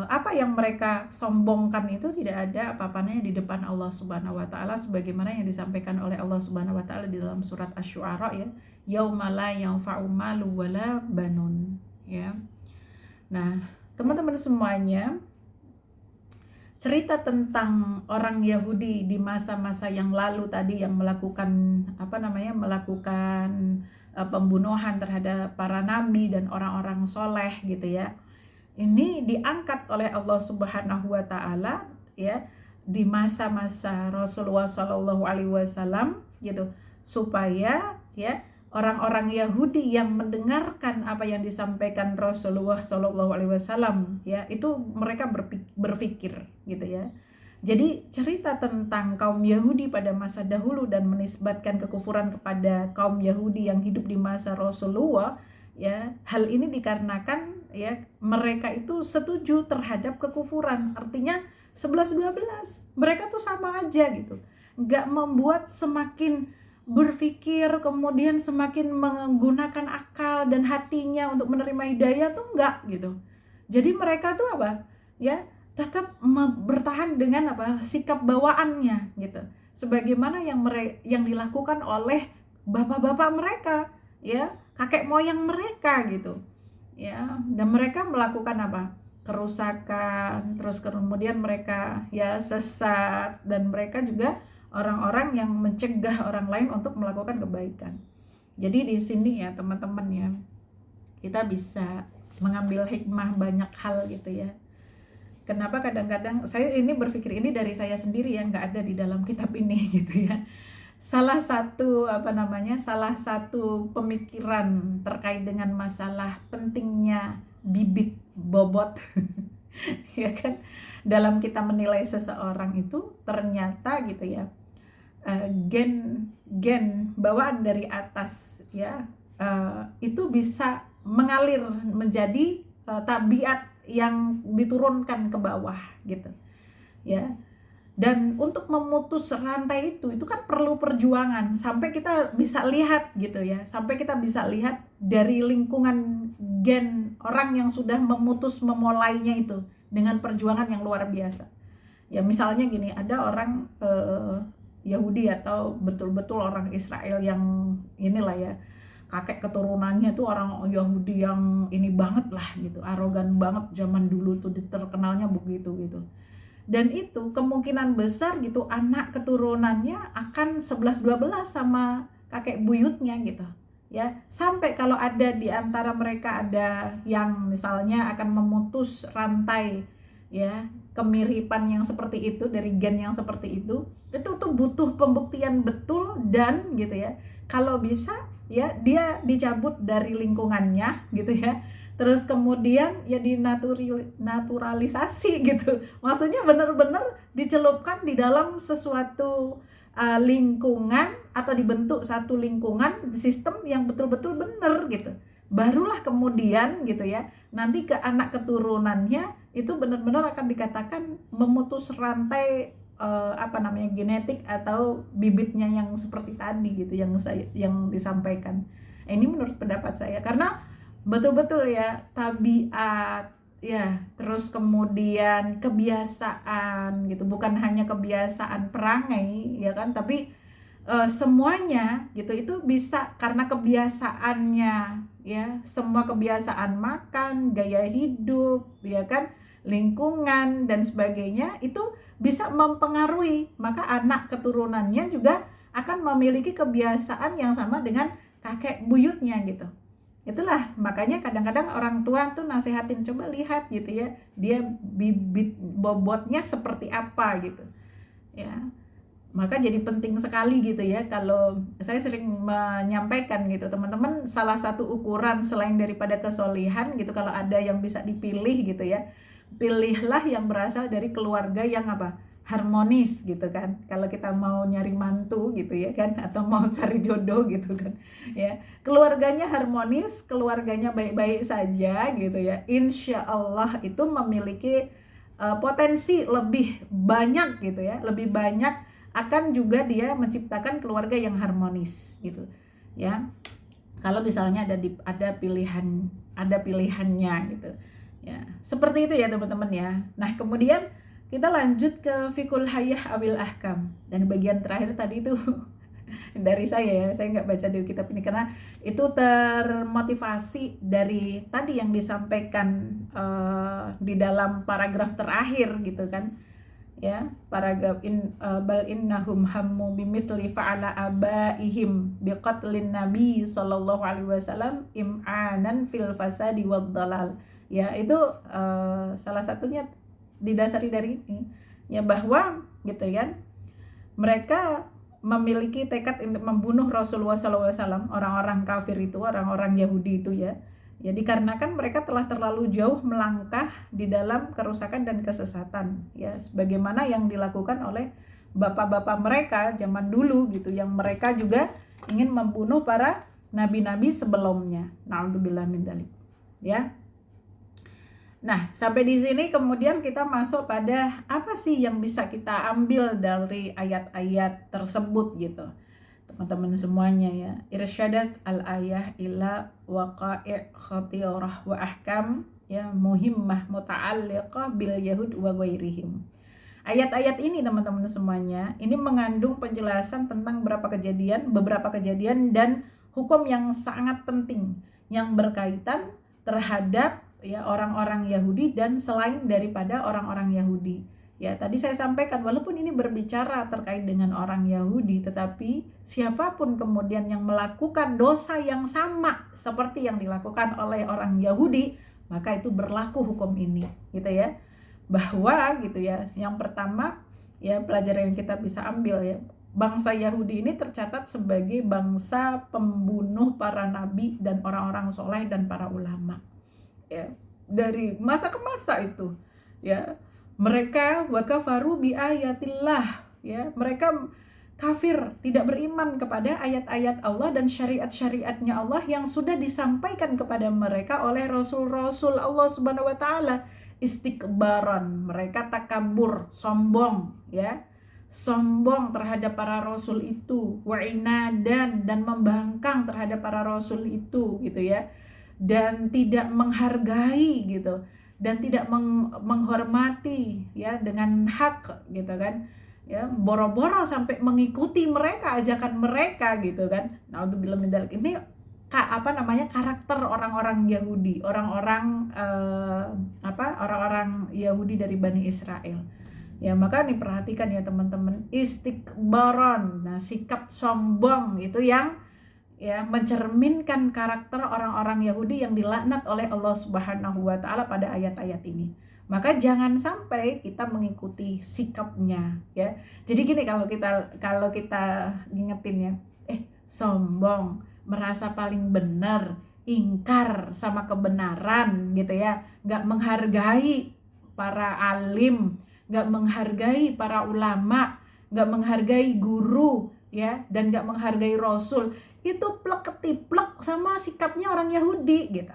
Speaker 1: apa yang mereka sombongkan itu tidak ada apa-apanya di depan Allah Subhanahu wa taala, sebagaimana yang disampaikan oleh Allah Subhanahu wa taala di dalam surat Asy-Syu'ara ya, yauma la yanfa'u malu wala banun ya. Nah, teman-teman semuanya, cerita tentang orang Yahudi di masa-masa yang lalu tadi yang melakukan pembunuhan terhadap para nabi dan orang-orang soleh gitu ya, ini diangkat oleh Allah Subhanahu wa taala ya di masa-masa Rasulullah Shallallahu alaihi wasallam gitu, supaya ya orang-orang Yahudi yang mendengarkan apa yang disampaikan Rasulullah Shallallahu alaihi wasallam ya, itu mereka berpikir gitu ya. Jadi cerita tentang kaum Yahudi pada masa dahulu dan menisbatkan kekufuran kepada kaum Yahudi yang hidup di masa Rasulullah ya, hal ini dikarenakan ya mereka itu setuju terhadap kekufuran, artinya 11-12 mereka tuh sama aja gitu, nggak membuat semakin berpikir kemudian semakin menggunakan akal dan hatinya untuk menerima hidayah tuh enggak gitu. Jadi mereka tuh apa ya, tetap bertahan dengan sikap bawaannya gitu, sebagaimana yang dilakukan oleh bapak-bapak mereka ya, kakek moyang mereka gitu ya. Dan mereka melakukan kerusakan, terus kemudian mereka ya sesat, dan mereka juga orang-orang yang mencegah orang lain untuk melakukan kebaikan. Jadi di sini ya teman-teman ya, kita bisa mengambil hikmah banyak hal gitu ya. Kenapa kadang-kadang saya ini berpikir, ini dari saya sendiri yang nggak ada di dalam kitab ini gitu ya. Salah satu pemikiran terkait dengan masalah pentingnya bibit bobot ya kan, dalam kita menilai seseorang itu ternyata gitu ya, gen bawaan dari atas ya, itu bisa mengalir menjadi tabiat yang diturunkan ke bawah gitu ya. Dan untuk memutus rantai itu kan perlu perjuangan, sampai kita bisa lihat gitu ya, sampai kita bisa lihat dari lingkungan gen orang yang sudah memulainya itu dengan perjuangan yang luar biasa ya. Misalnya gini, ada orang Yahudi atau betul-betul orang Israel yang inilah ya, kakek keturunannya tuh orang Yahudi yang ini banget lah gitu, arogan banget, zaman dulu tuh terkenalnya begitu gitu. Dan itu kemungkinan besar gitu anak keturunannya akan 11-12 sama kakek buyutnya gitu ya. Sampai kalau ada di antara mereka ada yang misalnya akan memutus rantai ya, kemiripan yang seperti itu dari gen yang seperti itu tuh butuh pembuktian betul, dan gitu ya, kalau bisa ya dia dicabut dari lingkungannya gitu ya, terus kemudian ya dinaturalisasi gitu, maksudnya benar-benar dicelupkan di dalam sesuatu lingkungan, atau dibentuk satu lingkungan sistem yang betul-betul benar gitu, barulah kemudian gitu ya nanti ke anak keturunannya itu benar-benar akan dikatakan memutus rantai genetik atau bibitnya yang seperti tadi gitu, yang disampaikan. Ini menurut pendapat saya, karena betul-betul ya, tabiat, ya, terus kemudian kebiasaan gitu, bukan hanya kebiasaan perangai ya kan, tapi semuanya gitu itu bisa karena kebiasaannya ya, semua kebiasaan makan, gaya hidup ya kan, lingkungan dan sebagainya itu bisa mempengaruhi, maka anak keturunannya juga akan memiliki kebiasaan yang sama dengan kakek buyutnya gitu. Itulah makanya kadang-kadang orang tua tuh nasehatin, coba lihat gitu ya, dia bibit bobotnya seperti apa gitu ya. Maka jadi penting sekali gitu ya, kalau saya sering menyampaikan gitu, teman-teman, salah satu ukuran selain daripada kesolihan gitu, kalau ada yang bisa dipilih gitu ya, pilihlah yang berasal dari keluarga yang apa, harmonis gitu kan, kalau kita mau nyari mantu gitu ya kan, atau mau cari jodoh gitu kan ya, keluarganya harmonis, keluarganya baik-baik saja gitu ya, insya Allah itu memiliki potensi lebih banyak gitu ya, lebih banyak akan juga dia menciptakan keluarga yang harmonis gitu ya, kalau misalnya ada pilihannya gitu ya, seperti itu ya teman-teman ya. Nah kemudian kita lanjut ke fikul hayah awil ahkam, dan bagian terakhir tadi itu dari saya nggak baca di kitab ini karena itu termotivasi dari tadi yang disampaikan di dalam paragraf terakhir gitu kan ya, paragraf bal innahum hammu bimithli fa'ala abaihim biqatlin nabi sallallahu alaihi wasallam im'anan fil fasadi wad dalal ya, itu salah satunya didasari dari ini ya, bahwa gitu kan, mereka memiliki tekad untuk membunuh Rasulullah SAW, orang-orang kafir itu, orang-orang Yahudi itu ya. Ya dikarenakan mereka telah terlalu jauh melangkah di dalam kerusakan dan kesesatan ya, sebagaimana yang dilakukan oleh bapak-bapak mereka zaman dulu gitu, yang mereka juga ingin membunuh para nabi-nabi sebelumnya. Na'udzubillah min dzalik ya. Nah, sampai di sini kemudian kita masuk pada apa sih yang bisa kita ambil dari ayat-ayat tersebut gitu. Teman-teman semuanya ya. Irsyadat al-ayah ila waqa'i' khatirah wa ahkam ya muhimmah muta'alliqah bil yahud wa ghairihim. Ayat-ayat ini teman-teman semuanya, ini mengandung penjelasan tentang beberapa kejadian dan hukum yang sangat penting yang berkaitan terhadap ya orang-orang Yahudi dan selain daripada orang-orang Yahudi. Ya, tadi saya sampaikan walaupun ini berbicara terkait dengan orang Yahudi, tetapi siapapun kemudian yang melakukan dosa yang sama seperti yang dilakukan oleh orang Yahudi, maka itu berlaku hukum ini, gitu ya. Bahwa gitu ya, yang pertama ya pelajaran yang kita bisa ambil ya, bangsa Yahudi ini tercatat sebagai bangsa pembunuh para nabi dan orang-orang soleh dan para ulama. Ya, dari masa ke masa itu ya, mereka wakafaru bi ayatillah ya, mereka kafir, tidak beriman kepada ayat-ayat Allah dan syariat-syariatnya Allah yang sudah disampaikan kepada mereka oleh rasul-rasul Allah Subhanahu wa taala. Istikbaran, mereka takabur, sombong ya, sombong terhadap para rasul itu, wa'inadan, dan membangkang terhadap para rasul itu gitu ya, dan tidak menghargai gitu, dan tidak menghormati ya dengan hak gitu kan ya, boro-boro sampai mengikuti mereka, ajakan mereka gitu kan. Naudzubillah min dzalik. Ini karakter orang-orang Yahudi, orang-orang orang-orang Yahudi dari Bani Israel ya. Maka nih perhatikan ya teman-teman, istikbaron, nah sikap sombong itu yang ya mencerminkan karakter orang-orang Yahudi yang dilaknat oleh Allah Subhanahu wa taala pada ayat-ayat ini. Maka jangan sampai kita mengikuti sikapnya ya. Jadi gini, kalau kita ngingetin ya, sombong, merasa paling benar, ingkar sama kebenaran gitu ya, nggak menghargai para alim, nggak menghargai para ulama, nggak menghargai guru ya, dan nggak menghargai rasul, itu plek ketiplek sama sikapnya orang Yahudi gitu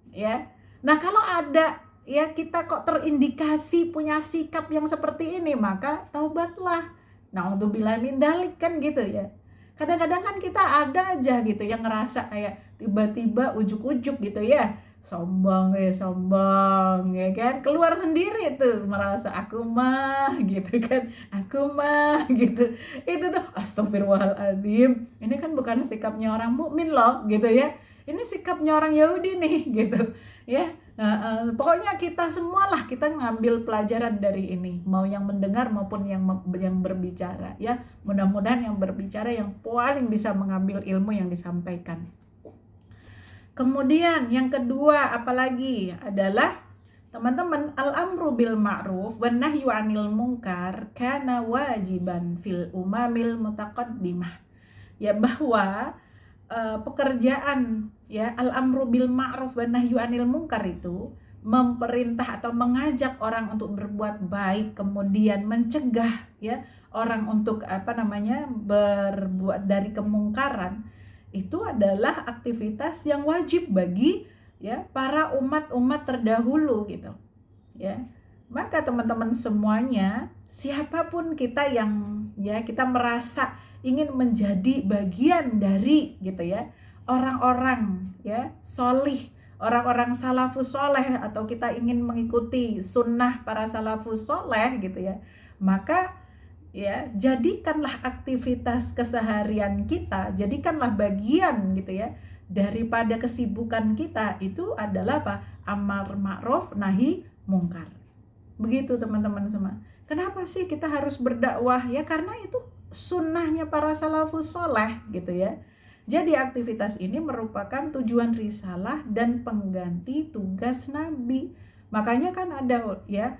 Speaker 1: ya. Nah kalau ada ya, kita kok terindikasi punya sikap yang seperti ini, maka taubatlah. Naudzubillah min dzalik kan gitu ya. Kadang-kadang kan kita ada aja gitu yang ngerasa kayak tiba-tiba ujuk-ujuk gitu ya, sombong ya kan, keluar sendiri tuh merasa aku mah gitu kan, aku mah gitu. Itu tuh astagfirullahaladzim, ini kan bukan sikapnya orang mukmin loh gitu ya, ini sikapnya orang Yahudi nih gitu ya. Pokoknya kita semualah kita ngambil pelajaran dari ini, mau yang mendengar maupun yang berbicara ya. Mudah-mudahan yang berbicara yang paling bisa mengambil ilmu yang disampaikan. Kemudian yang kedua apalagi adalah teman-teman, al-amru bil ma'ruf wan nahyu 'anil munkar kana wajiban fil umamil mutaqaddimah. Ya, bahwa pekerjaan ya al-amru bil ma'ruf wan nahyu 'anil munkar itu memerintah atau mengajak orang untuk berbuat baik, kemudian mencegah ya orang untuk berbuat dari kemungkaran, itu adalah aktivitas yang wajib bagi ya para umat-umat terdahulu gitu ya. Maka teman-teman semuanya, siapapun kita yang ya kita merasa ingin menjadi bagian dari gitu ya orang-orang ya solih, orang-orang salafus soleh, atau kita ingin mengikuti sunnah para salafus soleh gitu ya, maka ya jadikanlah aktivitas keseharian kita, jadikanlah bagian gitu ya daripada kesibukan kita itu adalah apa? Amar ma'ruf nahi mungkar. Begitu teman-teman semua. Kenapa sih kita harus berdakwah? Ya karena itu sunnahnya para salafus soleh gitu ya. Jadi aktivitas ini merupakan tujuan risalah dan pengganti tugas Nabi. Makanya kan ada ya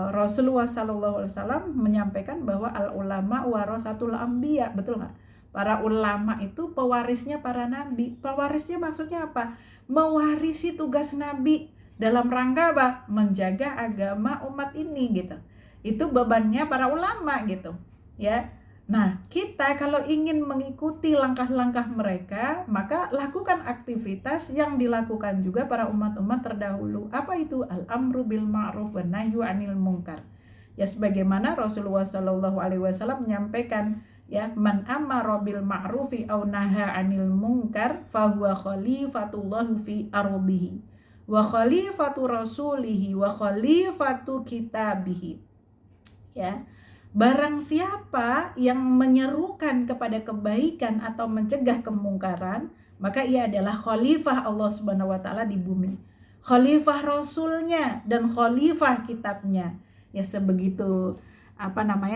Speaker 1: Rasulullah SAW menyampaikan bahwa al ulama warasatul anbiya, betul nggak? Para ulama itu pewarisnya para nabi. Pewarisnya maksudnya apa? Mewarisi tugas Nabi dalam rangka apa? Menjaga agama umat ini gitu. Itu bebannya para ulama gitu ya. Nah, kita kalau ingin mengikuti langkah-langkah mereka, maka lakukan aktivitas yang dilakukan juga para umat-umat terdahulu. Apa itu? Al-amru bil ma'ruf wan nahyu 'anil munkar. Ya sebagaimana Rasulullah SAW menyampaikan ya, man amara bil ma'rufi aw naha 'anil munkar fahuwa khalifatullah fi ardihi wa khalifatu rasulihi wa khalifatu kitabihi. Ya. Barang siapa yang menyerukan kepada kebaikan atau mencegah kemungkaran, maka ia adalah khalifah Allah Subhanahu wa taala di bumi. Khalifah rasulnya dan khalifah kitabnya. Ya sebegitu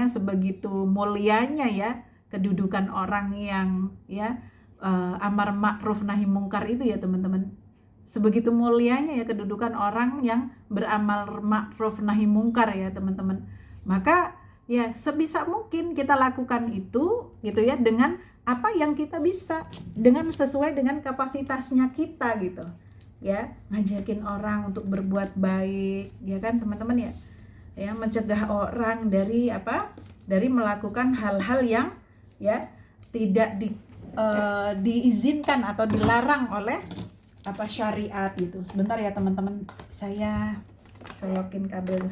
Speaker 1: sebegitu mulianya ya kedudukan orang yang ya amar ma'ruf nahi mungkar itu ya teman-teman. Sebegitu mulianya ya kedudukan orang yang beramal ma'ruf nahi mungkar ya teman-teman. Maka ya sebisa mungkin kita lakukan itu gitu ya dengan apa yang kita bisa, dengan sesuai dengan kapasitasnya kita gitu ya, ngajakin orang untuk berbuat baik ya kan teman-teman ya mencegah orang dari dari melakukan hal-hal yang ya tidak diizinkan atau dilarang oleh syariat gitu. Sebentar ya teman-teman, saya colokin kabel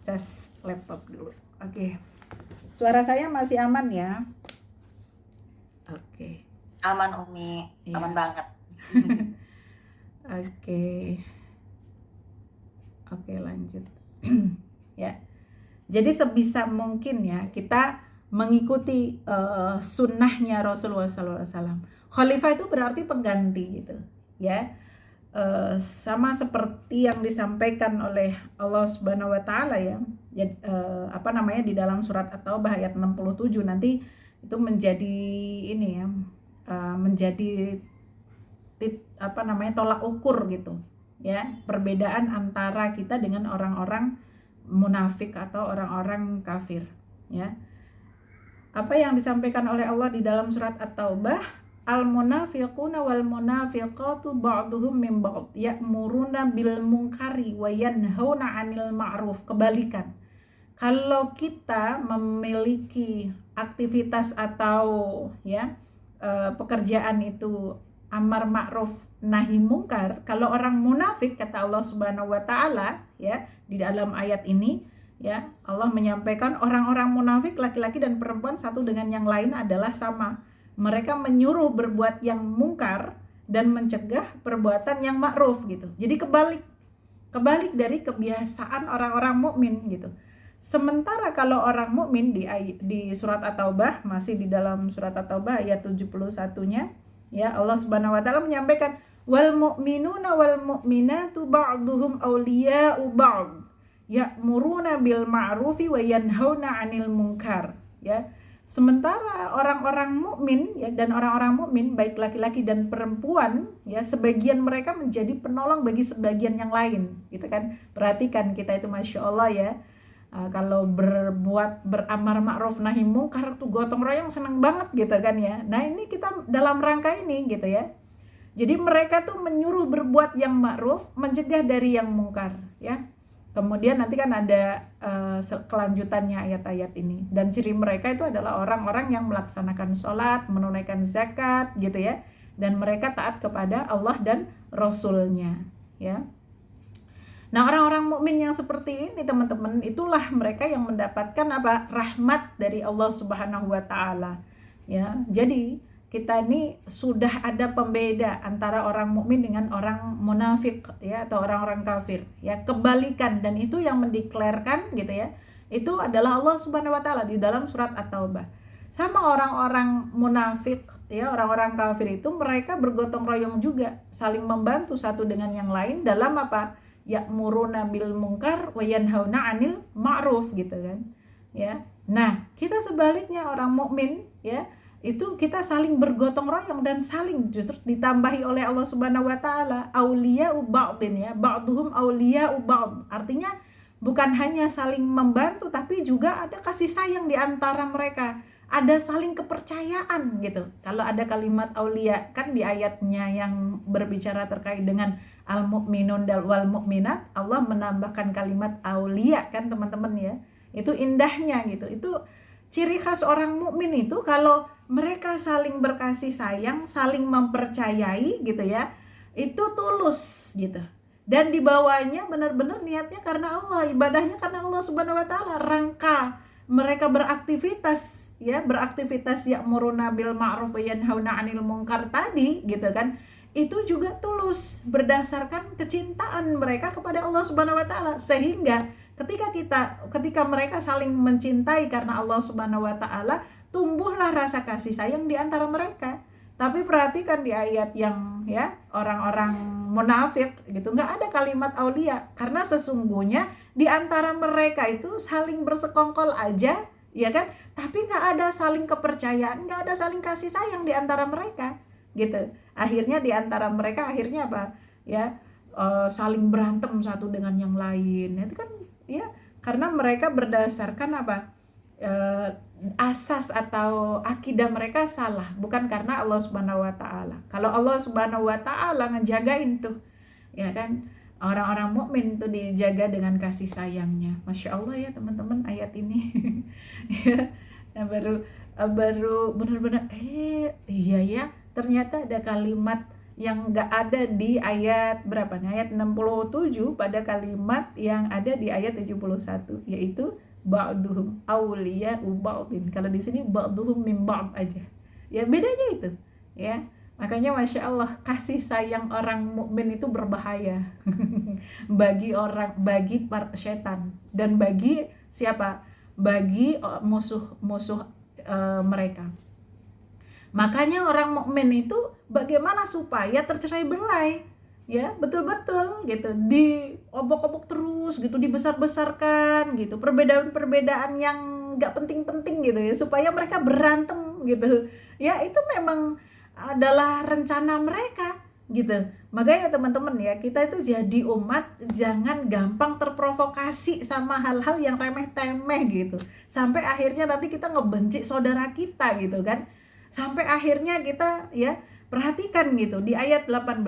Speaker 1: cas laptop dulu. Oke. Suara saya masih aman ya? Oke.
Speaker 2: Aman Umi,
Speaker 1: Iya.
Speaker 2: aman banget.
Speaker 1: Oke, lanjut. Ya. Jadi sebisa mungkin ya kita mengikuti sunnahnya Rasulullah SAW. Khalifah itu berarti pengganti gitu ya. Sama seperti yang disampaikan oleh Allah Subhanahu wa taala ya. Di dalam surat At-Taubah ayat 67 nanti itu menjadi ini ya, menjadi tolak ukur gitu ya, perbedaan antara kita dengan orang-orang munafik atau orang-orang kafir ya. Apa yang disampaikan oleh Allah di dalam surat At-Taubah, al-munafiquna wal munafiqatu ba'duhum min ba'd ya'muruna bil munkari wa yanhauna 'anil ma'ruf. Kebalikan. Kalau kita memiliki aktivitas atau ya pekerjaan itu amar ma'ruf nahi mungkar, kalau orang munafik kata Allah Subhanahu wa taala ya di dalam ayat ini ya, Allah menyampaikan orang-orang munafik laki-laki dan perempuan satu dengan yang lain adalah sama. Mereka menyuruh berbuat yang mungkar dan mencegah perbuatan yang ma'ruf gitu. Jadi kebalik dari kebiasaan orang-orang mukmin gitu. Sementara kalau orang mukmin di surat At-Taubah, masih di dalam surat At-Taubah ayat 71-nya, ya, Allah Subhanahu wa taala menyampaikan wal mu'minuna wal mu'minatu ba'duhum awliya'u ba'd ya'muruna bil ma'rufi wa yanhauna 'anil munkar, ya. Sementara orang-orang mukmin, ya, dan orang-orang mukmin baik laki-laki dan perempuan, ya, sebagian mereka menjadi penolong bagi sebagian yang lain, gitu kan. Perhatikan kita itu, Masya Allah, ya. Kalau beramar ma'ruf nahi mungkar tuh gotong royong seneng banget gitu kan, ya. Nah, ini kita dalam rangka ini gitu, ya. Jadi mereka tuh menyuruh berbuat yang ma'ruf, mencegah dari yang mungkar, ya. Kemudian nanti kan ada kelanjutannya ayat-ayat ini. Dan ciri mereka itu adalah orang-orang yang melaksanakan sholat, menunaikan zakat gitu, ya. Dan mereka taat kepada Allah dan Rasulnya, ya. Nah, orang-orang mukmin yang seperti ini, teman-teman, itulah mereka yang mendapatkan apa? Rahmat dari Allah Subhanahu wa taala, ya. Jadi, kita ini sudah ada pembeda antara orang mukmin dengan orang munafik, ya, atau orang-orang kafir, ya. Kebalikan, dan itu yang mendeklarkan gitu, ya. Itu adalah Allah Subhanahu wa taala di dalam surat At-Taubah. Sama orang-orang munafik, ya, orang-orang kafir itu mereka bergotong royong juga, saling membantu satu dengan yang lain dalam apa? Ya'muruna bil munkar wa yanhauna 'anil ma'ruf gitu kan, ya. Nah, kita sebaliknya orang mukmin, ya, itu kita saling bergotong royong dan saling justru ditambahi oleh Allah Subhanahu wa taala auliya'u ba'din, ya, ba'duhum auliya'u ba'd. Artinya bukan hanya saling membantu tapi juga ada kasih sayang di antara mereka. Ada saling kepercayaan gitu. Kalau ada kalimat aulia kan di ayatnya yang berbicara terkait dengan al-mu'minun wal mu'minat, Allah menambahkan kalimat aulia kan, teman-teman, ya. Itu indahnya gitu. Itu ciri khas orang mukmin itu kalau mereka saling berkasih sayang, saling mempercayai gitu, ya. Itu tulus gitu. Dan dibawanya benar-benar niatnya karena Allah, ibadahnya karena Allah Subhanahu wa taala. Rangka mereka beraktivitas, ya, ya'muruna bil ma'ruf wa yanhauna 'anil munkar tadi gitu kan, itu juga tulus berdasarkan kecintaan mereka kepada Allah Subhanahu wa taala. Sehingga ketika mereka saling mencintai karena Allah Subhanahu wa taala, tumbuhlah rasa kasih sayang di antara mereka. Tapi perhatikan di ayat yang, ya, orang-orang munafik gitu, nggak ada kalimat aulia, karena sesungguhnya di antara mereka itu saling bersekongkol aja, ya kan, tapi nggak ada saling kepercayaan, nggak ada saling kasih sayang di antara mereka gitu. Akhirnya di antara mereka akhirnya apa, ya, saling berantem satu dengan yang lain. Itu kan, ya, karena mereka berdasarkan apa, asas atau akidah mereka salah, bukan karena Allah Subhanahu wa taala. Kalau Allah Subhanahu wa taala ngejagain tuh, ya kan, orang-orang mukmin tuh dijaga dengan kasih sayangnya. Masya Allah, ya, teman-teman, ayat ini. Ya, nah, baru benar-benar iya, ya, ternyata ada kalimat yang nggak ada di ayat berapa nih? Ayat 67 pada kalimat yang ada di ayat 71, yaitu ba'duhum awliya'u ba'din. Kalau di sini ba'duhum min ba'd aja. Ya, bedanya itu, ya. Makanya Masya Allah, kasih sayang orang mukmin itu berbahaya bagi setan dan bagi siapa? Bagi musuh-musuh mereka. Makanya orang mukmin itu bagaimana supaya tercerai berai, ya, betul-betul gitu, diobok-obok terus gitu, dibesar-besarkan gitu, perbedaan-perbedaan yang nggak penting-penting gitu, ya, supaya mereka berantem gitu, ya. Itu memang adalah rencana mereka gitu. Makanya teman-teman, ya, kita itu jadi umat jangan gampang terprovokasi sama hal-hal yang remeh-temeh gitu, sampai akhirnya nanti kita ngebenci saudara kita gitu kan, sampai akhirnya kita, ya, perhatikan gitu di ayat 18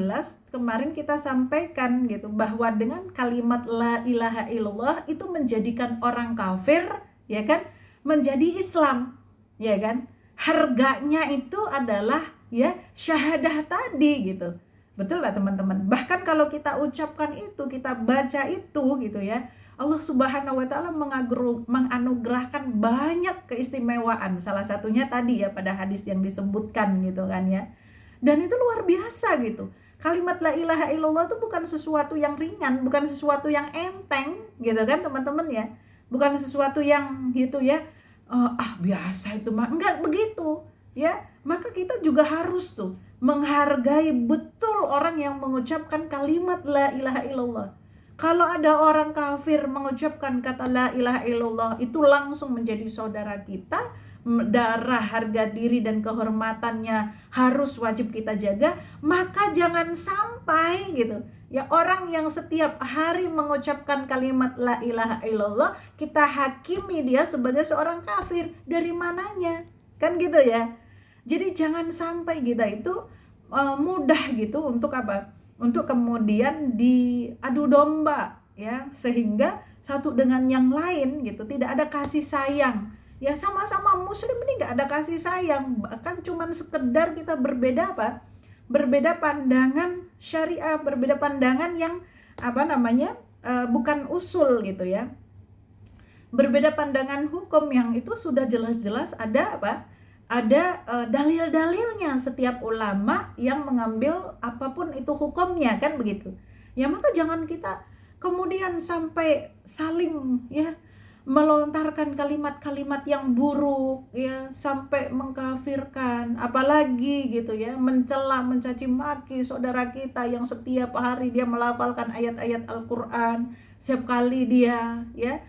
Speaker 1: kemarin kita sampaikan gitu, bahwa dengan kalimat la ilaha illallah itu menjadikan orang kafir, ya kan, menjadi Islam, ya kan. Harganya itu adalah, ya, syahadah tadi gitu. Betul lah, teman-teman. Bahkan kalau kita ucapkan itu, kita baca itu gitu, ya, Allah Subhanahu wa taala menganugerahkan banyak keistimewaan. Salah satunya tadi, ya, pada hadis yang disebutkan gitu kan, ya. Dan itu luar biasa gitu. Kalimat la ilaha illallah itu bukan sesuatu yang ringan, bukan sesuatu yang enteng gitu kan teman-teman ya. Bukan sesuatu yang gitu ya, biasa itu mah. Enggak begitu ya. Maka kita juga harus tuh menghargai betul orang yang mengucapkan kalimat la ilaha illallah. Kalau ada orang kafir mengucapkan kata la ilaha illallah, itu langsung menjadi saudara kita. Darah, harga diri dan kehormatannya harus wajib kita jaga. Maka jangan sampai gitu ya, orang yang setiap hari mengucapkan kalimat la ilaha illallah kita hakimi dia sebagai seorang kafir. Dari mananya? Kan gitu ya. Jadi jangan sampai kita itu mudah gitu untuk apa? Untuk kemudian diadu domba ya, sehingga satu dengan yang lain gitu tidak ada kasih sayang. Ya sama-sama muslim ini nggak ada kasih sayang, bahkan cuman sekedar kita berbeda apa? Berbeda pandangan syariah, berbeda pandangan yang apa namanya? Bukan usul gitu ya. Berbeda pandangan hukum yang itu sudah jelas-jelas ada apa? Ada dalil-dalilnya setiap ulama yang mengambil apapun itu hukumnya kan begitu. Ya maka jangan kita kemudian sampai saling ya melontarkan kalimat-kalimat yang buruk ya, sampai mengkafirkan, apalagi gitu ya, mencela, mencaci maki saudara kita yang setiap hari dia melafalkan ayat-ayat Al-Qur'an, setiap kali dia ya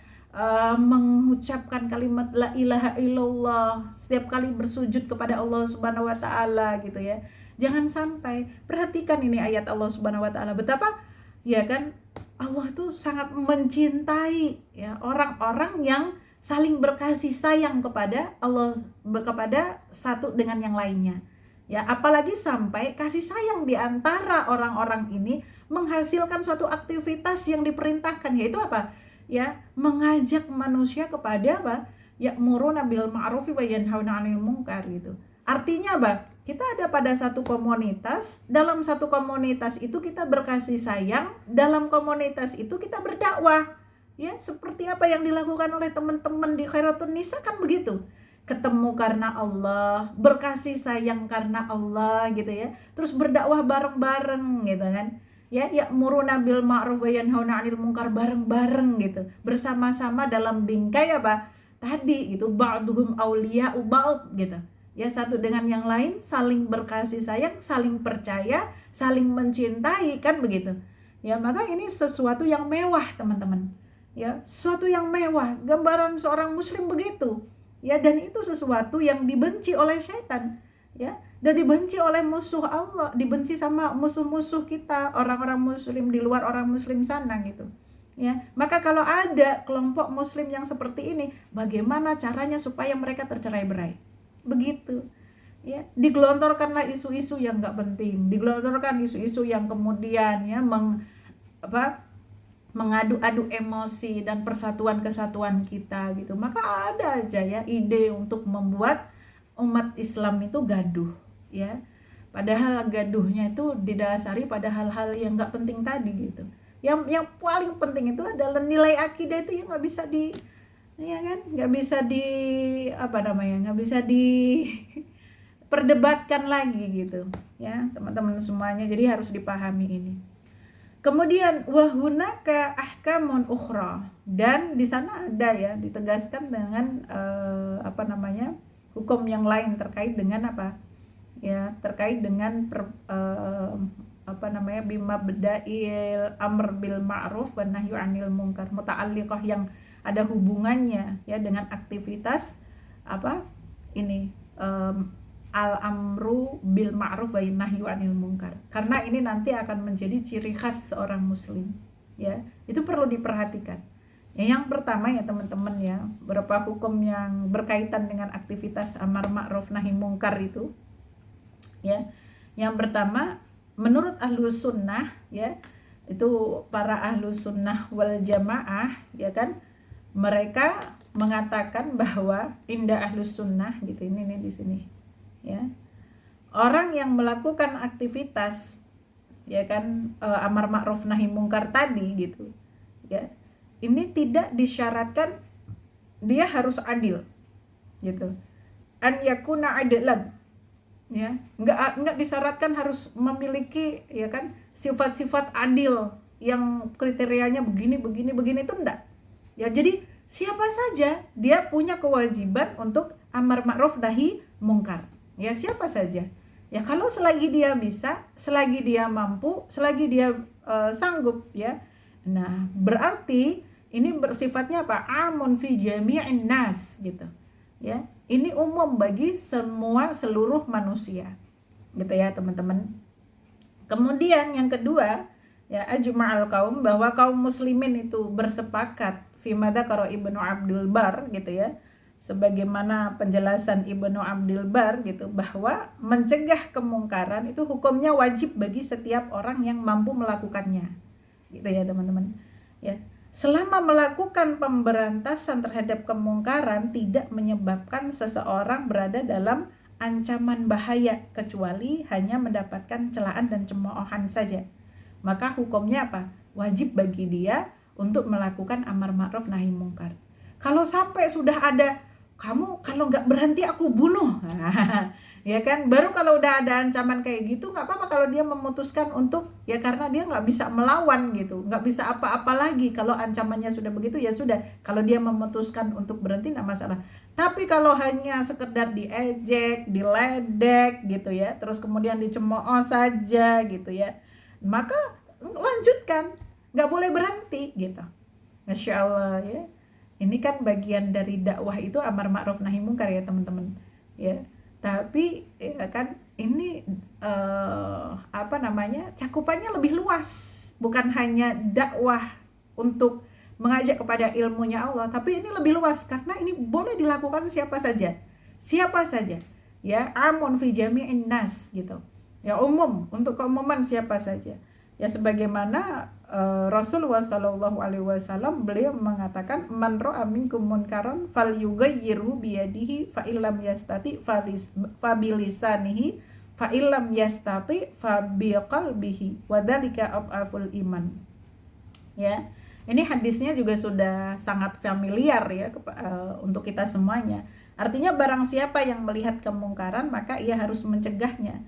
Speaker 1: mengucapkan kalimat la ilaha illallah, setiap kali bersujud kepada Allah Subhanahu wa taala gitu ya. Jangan sampai, perhatikan ini ayat Allah Subhanahu wa taala, betapa ya kan Allah tuh sangat mencintai ya orang-orang yang saling berkasih sayang kepada Allah, kepada satu dengan yang lainnya. Ya, apalagi sampai kasih sayang di antara orang-orang ini menghasilkan suatu aktivitas yang diperintahkan, yaitu apa? Ya, mengajak manusia kepada apa? Ya'muruna bil ma'rufi wa yanhauna 'anil munkar gitu. Artinya apa? Kita ada pada satu komunitas, dalam satu komunitas itu kita berkasih sayang, dalam komunitas itu kita berdakwah. Ya, seperti apa yang dilakukan oleh teman-teman di Khairatun Nisa kan begitu. Ketemu karena Allah, berkasih sayang karena Allah gitu ya. Terus berdakwah bareng-bareng gitu kan. Ya, ya'muruna bil ma'ruf wa yanhauna 'anil munkar bareng-bareng gitu. Bersama-sama dalam bingkai apa? Tadi gitu, ba'duhum awliya'u ba'd gitu. Ya, satu dengan yang lain saling berkasih sayang, saling percaya, saling mencintai kan begitu. Ya, maka ini sesuatu yang mewah teman-teman. Ya, sesuatu yang mewah, gambaran seorang muslim begitu. Ya, dan itu sesuatu yang dibenci oleh setan. Ya, dan dibenci oleh musuh Allah, dibenci sama musuh-musuh kita, orang-orang muslim di luar orang muslim sana gitu. Ya, maka kalau ada kelompok muslim yang seperti ini, bagaimana caranya supaya mereka tercerai-berai? Begitu ya, digelontorkanlah isu-isu yang nggak penting, digelontorkan isu-isu yang kemudian ya mengadu-adu emosi dan persatuan kesatuan kita gitu. Maka ada aja ya ide untuk membuat umat Islam itu gaduh ya, padahal gaduhnya itu didasari pada hal-hal yang nggak penting tadi gitu. Yang paling penting itu adalah nilai akidah itu yang nggak bisa di ya kan, nggak bisa di apa namanya, nggak bisa di perdebatkan lagi gitu ya teman-teman semuanya. Jadi harus dipahami ini. Kemudian wahunaka ahkamun ukhra, dan di sana ada ya ditegaskan dengan apa namanya, hukum yang lain terkait dengan apa ya, terkait dengan apa namanya, bimabda'il amr bil ma'ruf wa nahyu 'anil munkar, muta'alliqah yang ada hubungannya ya dengan aktivitas apa ini, al-amru bil ma'ruf wa nahyu 'anil munkar. Karena ini nanti akan menjadi ciri khas seorang muslim ya. Itu perlu diperhatikan. Yang pertama ya teman-teman ya, beberapa hukum yang berkaitan dengan aktivitas amar ma'ruf nahi munkar itu ya. Yang pertama, menurut ahlus sunnah ya, itu para ahlus sunnah wal jamaah ya kan, mereka mengatakan bahwa indah ahlus sunnah gitu, ini di sini ya, orang yang melakukan aktivitas ya kan amar ma'ruf nahi munkar tadi gitu ya, ini tidak disyaratkan dia harus adil gitu, an yakuna adlan ya. Nggak disyaratkan harus memiliki ya kan sifat-sifat adil yang kriterianya begini begini begini, itu enggak. Ya, jadi siapa saja dia punya kewajiban untuk amar ma'ruf nahi mungkar. Ya, siapa saja. Ya, kalau selagi dia bisa, selagi dia mampu, selagi dia sanggup ya. Nah, berarti ini bersifatnya apa? Amun fi jami'in nas gitu. Ya, ini umum bagi semua seluruh manusia. Gitu ya, teman-teman. Kemudian yang kedua, ya ajma'al kaum, bahwa kaum muslimin itu bersepakat fi madzakara Ibnu Abdul Bar gitu ya. Sebagaimana penjelasan Ibnu Abdul Bar gitu, bahwa mencegah kemungkaran itu hukumnya wajib bagi setiap orang yang mampu melakukannya. Gitu ya, teman-teman. Ya. Selama melakukan pemberantasan terhadap kemungkaran tidak menyebabkan seseorang berada dalam ancaman bahaya kecuali hanya mendapatkan celaan dan cemoohan saja, maka hukumnya apa? Wajib bagi dia untuk melakukan amar ma'ruf nahi mungkar. Kalau sampai sudah ada, kamu kalau nggak berhenti aku bunuh, ya kan, baru kalau udah ada ancaman kayak gitu nggak apa-apa kalau dia memutuskan untuk, ya karena dia nggak bisa melawan gitu, nggak bisa apa-apa lagi. Kalau ancamannya sudah begitu ya sudah, kalau dia memutuskan untuk berhenti nggak masalah. Tapi kalau hanya sekedar diejek, diledek gitu ya, terus kemudian dicemooh saja gitu ya, maka lanjutkan, nggak boleh berhenti gitu. Masya Allah ya. Ini kan bagian dari dakwah itu amar ma'ruf nahi mungkar ya, teman-teman ya. Tapi ya kan ini cakupannya lebih luas, bukan hanya dakwah untuk mengajak kepada ilmunya Allah, tapi ini lebih luas karena ini boleh dilakukan siapa saja ya, amun fi jami'in nas gitu ya, umum, untuk keumuman siapa saja ya. Sebagaimana Rasulullah Shallallahu Alaihi Wasallam beliau mengatakan, man ro'a minkum munkaran falyughayyirhu biyadihi fa illam yastati fabilisanihi fa illam yastati fabiqalbihi wa dzalika adhaful iman. Ya, ini hadisnya juga sudah sangat familiar ya untuk kita semuanya. Artinya barang siapa yang melihat kemungkaran maka ia harus mencegahnya.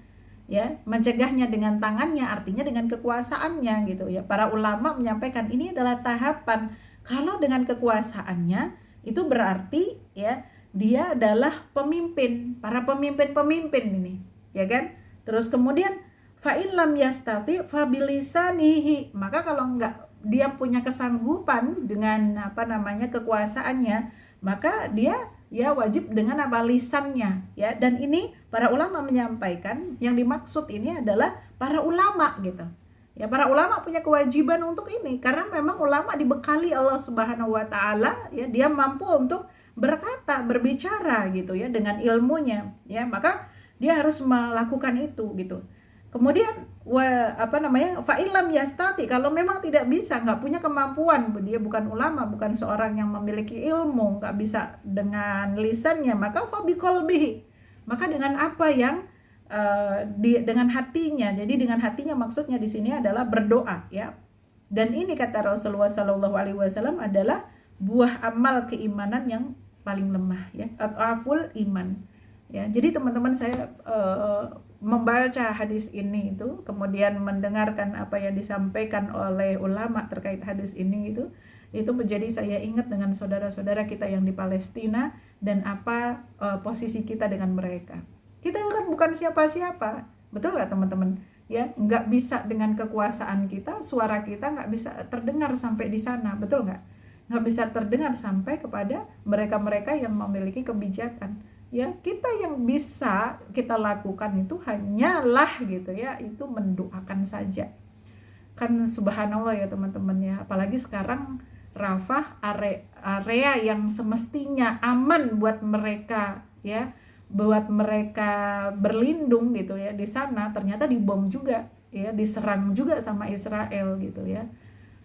Speaker 1: Ya, mencegahnya dengan tangannya, artinya dengan kekuasaannya gitu ya. Para ulama menyampaikan ini adalah tahapan. Kalau dengan kekuasaannya itu berarti ya dia adalah pemimpin, para pemimpin ini, ya kan? Terus kemudian fa in lam yastati fa bilisanihi, maka kalau enggak dia punya kesanggupan dengan kekuasaannya, maka dia ya wajib dengan lisannya ya. Dan ini para ulama menyampaikan yang dimaksud ini adalah para ulama gitu ya. Para ulama punya kewajiban untuk ini karena memang ulama dibekali Allah Subhanahu wa taala ya, dia mampu untuk berkata, berbicara gitu ya dengan ilmunya ya, maka dia harus melakukan itu gitu. Kemudian fa illam yastati, kalau memang tidak bisa, nggak punya kemampuan, dia bukan ulama, bukan seorang yang memiliki ilmu, nggak bisa dengan lisannya, maka fa biqalbihi, maka dengan apa yang dengan hatinya. Jadi dengan hatinya maksudnya di sini adalah berdoa ya. Dan ini kata Rasulullah Shallallahu Alaihi Wasallam adalah buah amal keimanan yang paling lemah ya, aful iman ya. Jadi teman-teman, saya membaca hadis ini itu, kemudian mendengarkan apa yang disampaikan oleh ulama terkait hadis ini itu menjadi saya ingat dengan saudara-saudara kita yang di Palestina dan apa posisi kita dengan mereka. Kita kan bukan siapa-siapa, betul nggak teman-teman? Ya, nggak bisa dengan kekuasaan kita, suara kita nggak bisa terdengar sampai di sana, betul nggak? Nggak bisa terdengar sampai kepada mereka-mereka yang memiliki kebijakan. Ya, kita yang bisa kita lakukan itu hanyalah gitu ya, itu mendoakan saja. Kan subhanallah ya teman-teman ya, apalagi sekarang Rafah area yang semestinya aman buat mereka ya, buat mereka berlindung gitu ya, di sana ternyata dibom juga ya, diserang juga sama Israel gitu ya.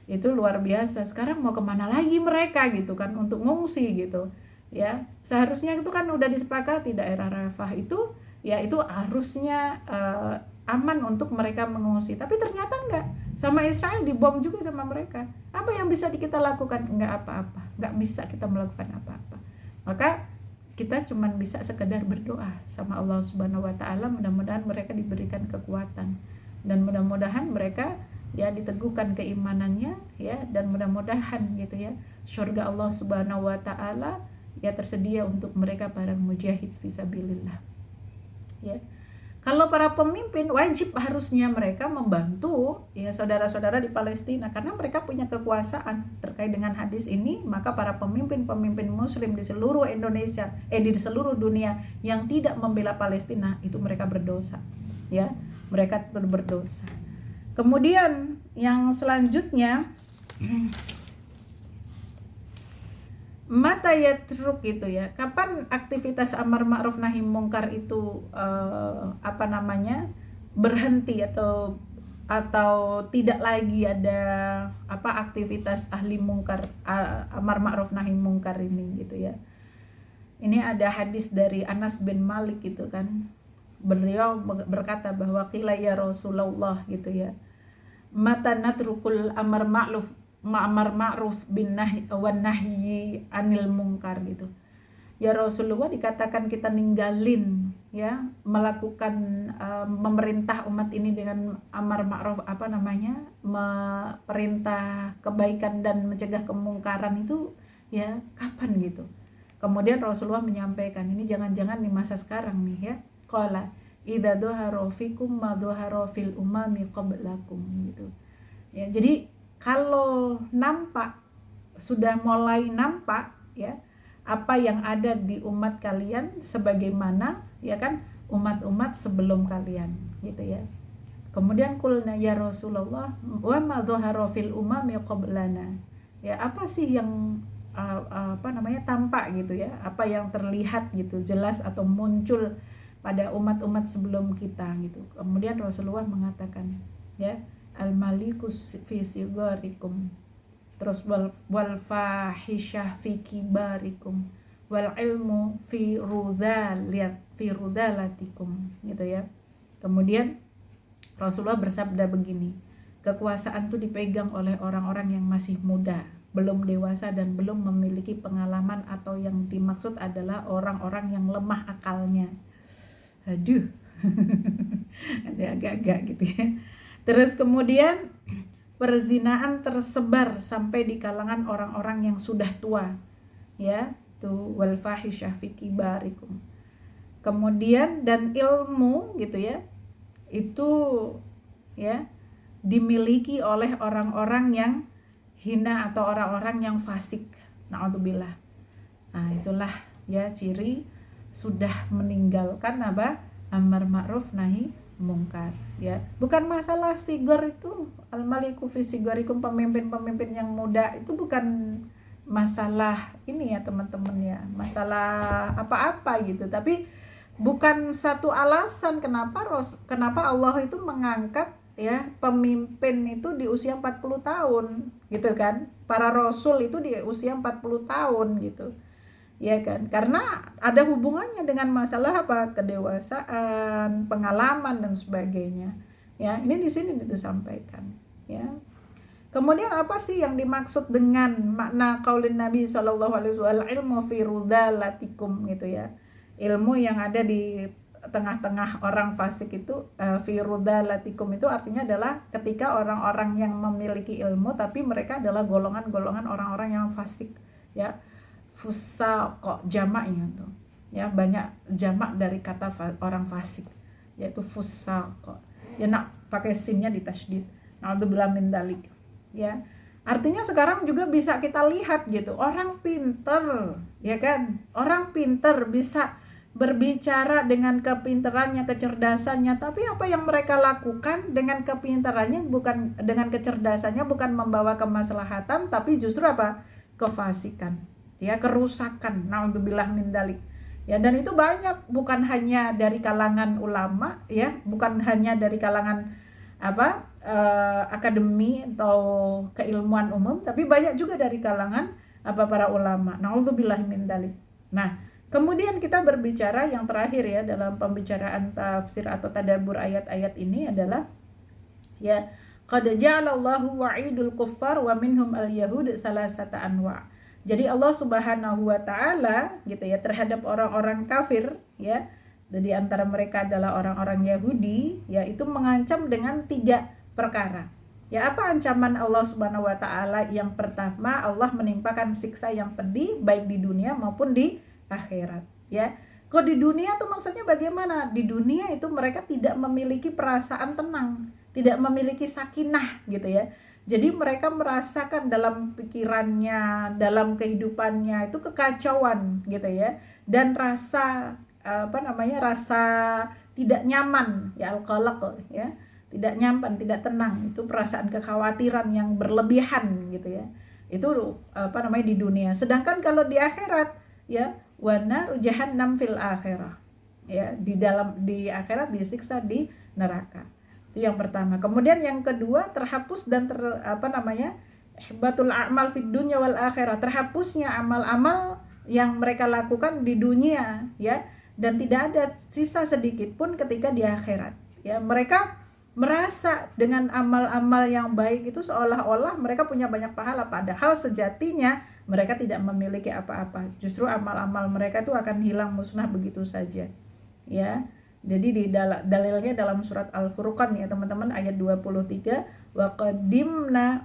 Speaker 1: Itu luar biasa. Sekarang mau kemana lagi mereka gitu kan untuk ngungsi gitu ya. Seharusnya itu kan udah disepakati daerah Rafah itu ya, itu harusnya aman untuk mereka mengungsi, tapi ternyata enggak, sama Israel dibom juga sama mereka. Apa yang bisa kita lakukan? Enggak apa-apa, enggak bisa kita melakukan apa-apa. Maka kita cuman bisa sekedar berdoa sama Allah Subhanahu wa taala, mudah-mudahan mereka diberikan kekuatan dan mudah-mudahan mereka ya diteguhkan keimanannya ya, dan mudah-mudahan gitu ya surga Allah Subhanahu wa taala ya tersedia untuk mereka para mujahid fisabilillah ya. Kalau para pemimpin wajib harusnya mereka membantu ya saudara-saudara di Palestina karena mereka punya kekuasaan. Terkait dengan hadis ini, maka para pemimpin-pemimpin muslim di seluruh Indonesia, di seluruh dunia yang tidak membela Palestina itu mereka berdosa. Ya, mereka berdosa. Kemudian yang selanjutnya mata yatruk gitu ya. Kapan aktivitas amar ma'ruf nahi mungkar itu berhenti atau tidak lagi ada aktivitas ahli mungkar amar ma'ruf nahi mungkar ini gitu ya. Ini ada hadis dari Anas bin Malik gitu kan. Beliau berkata bahwa qila ya Rasulullah gitu ya. Mata natrukul amar ma'ruf bin nahyi anil mungkar gitu. Ya Rasulullah, dikatakan kita ninggalin ya melakukan memerintah umat ini dengan amar ma'ruf perintah kebaikan dan mencegah kemungkaran itu ya kapan gitu. Kemudian Rasulullah menyampaikan, ini jangan-jangan di masa sekarang nih ya. Qala idza dhahara fikum ma dhahara fil umami qablakum gitu. Ya, jadi kalau sudah mulai nampak ya apa yang ada di umat kalian sebagaimana ya kan umat-umat sebelum kalian gitu ya. Kemudian qulna ya Rasulullah wa ma dhahara fil umami qablana. Ya, apa sih yang tampak gitu ya, apa yang terlihat gitu jelas atau muncul pada umat-umat sebelum kita gitu. Kemudian Rasulullah mengatakan ya, al-malikus fi sigarikum, terus wal fahisyah fi kibarikum, wal ilmu fi rudalatikum gitu ya. Kemudian Rasulullah bersabda begini, kekuasaan itu dipegang oleh orang-orang yang masih muda, belum dewasa dan belum memiliki pengalaman, atau yang dimaksud adalah orang-orang yang lemah akalnya. Aduh ada agak-agak gitu ya. Terus kemudian perzinaan tersebar sampai di kalangan orang-orang yang sudah tua ya, tuh wal fahisyah fi kibarikum. Kemudian dan ilmu gitu ya, itu ya dimiliki oleh orang-orang yang hina atau orang-orang yang fasik. Na'udzubillah. Nah, itulah ya ciri sudah meninggalkan amar ma'ruf nahi mungkar ya. Bukan masalah sigor itu, al-maliku fi sigorikum, pemimpin-pemimpin yang muda itu bukan masalah ini ya teman-teman ya, masalah apa-apa gitu, tapi bukan satu alasan kenapa Allah itu mengangkat ya pemimpin itu di usia 40 tahun gitu kan. Para rasul itu di usia 40 tahun gitu. Ya kan? Karena ada hubungannya dengan masalah kedewasaan, pengalaman dan sebagainya. Ya, ini di sini disampaikan, ya. Kemudian apa sih yang dimaksud dengan makna qaulin Nabi sallallahu alaihi wasallam ilmu fi rudalatikum gitu ya. Ilmu yang ada di tengah-tengah orang fasik itu, fi rudalatikum itu artinya adalah ketika orang-orang yang memiliki ilmu tapi mereka adalah golongan-golongan orang-orang yang fasik ya. Fusaq jamaknya tuh ya, banyak jamak dari kata orang fasik yaitu fusaq ya, nak pakai sinnya ditasydid, na'udzubillah min dzalik ya. Artinya sekarang juga bisa kita lihat gitu, orang pinter ya kan, orang pinter bisa berbicara dengan kepinterannya, kecerdasannya, tapi apa yang mereka lakukan dengan kepinterannya bukan, dengan kecerdasannya bukan membawa kemaslahatan, tapi justru kefasikan ya, kerusakan. Na'udzubillah min dzalik ya. Dan itu banyak, bukan hanya dari kalangan ulama ya, bukan hanya dari kalangan akademi atau keilmuan umum, tapi banyak juga dari kalangan para ulama. Na'udzubillah min dzalik. Nah, kemudian kita berbicara yang terakhir ya dalam pembicaraan tafsir atau tadabbur ayat-ayat ini adalah ya, qad ja'alallahu wa'idul kuffar wa minhum al-yahud salasata anwa'. Jadi Allah Subhanahu wa taala gitu ya terhadap orang-orang kafir ya, di antara mereka adalah orang-orang Yahudi ya, itu mengancam dengan 3 perkara. Ya, apa ancaman Allah Subhanahu wa taala? Yang pertama, Allah menimpakan siksa yang pedih baik di dunia maupun di akhirat ya. Kok di dunia tuh maksudnya bagaimana? Di dunia itu mereka tidak memiliki perasaan tenang, tidak memiliki sakinah gitu ya. Jadi mereka merasakan dalam pikirannya, dalam kehidupannya itu kekacauan gitu ya, dan rasa rasa tidak nyaman ya, al-qalaq ya, tidak nyaman, tidak tenang, itu perasaan kekhawatiran yang berlebihan gitu ya. Itu di dunia. Sedangkan kalau di akhirat ya, wa naru jahannam fil akhirah ya, di akhirat disiksa di neraka. Itu yang pertama. Kemudian yang kedua, terhapus dan ihbatul a'mal fid dunya wal akhirah, terhapusnya amal-amal yang mereka lakukan di dunia ya, dan tidak ada sisa sedikit pun ketika di akhirat ya. Mereka merasa dengan amal-amal yang baik itu seolah-olah mereka punya banyak pahala, padahal sejatinya mereka tidak memiliki apa-apa. Justru amal-amal mereka itu akan hilang musnah begitu saja ya. Jadi dalilnya dalam surat Al-Furqan ya teman-teman, ayat 23, wa qadimna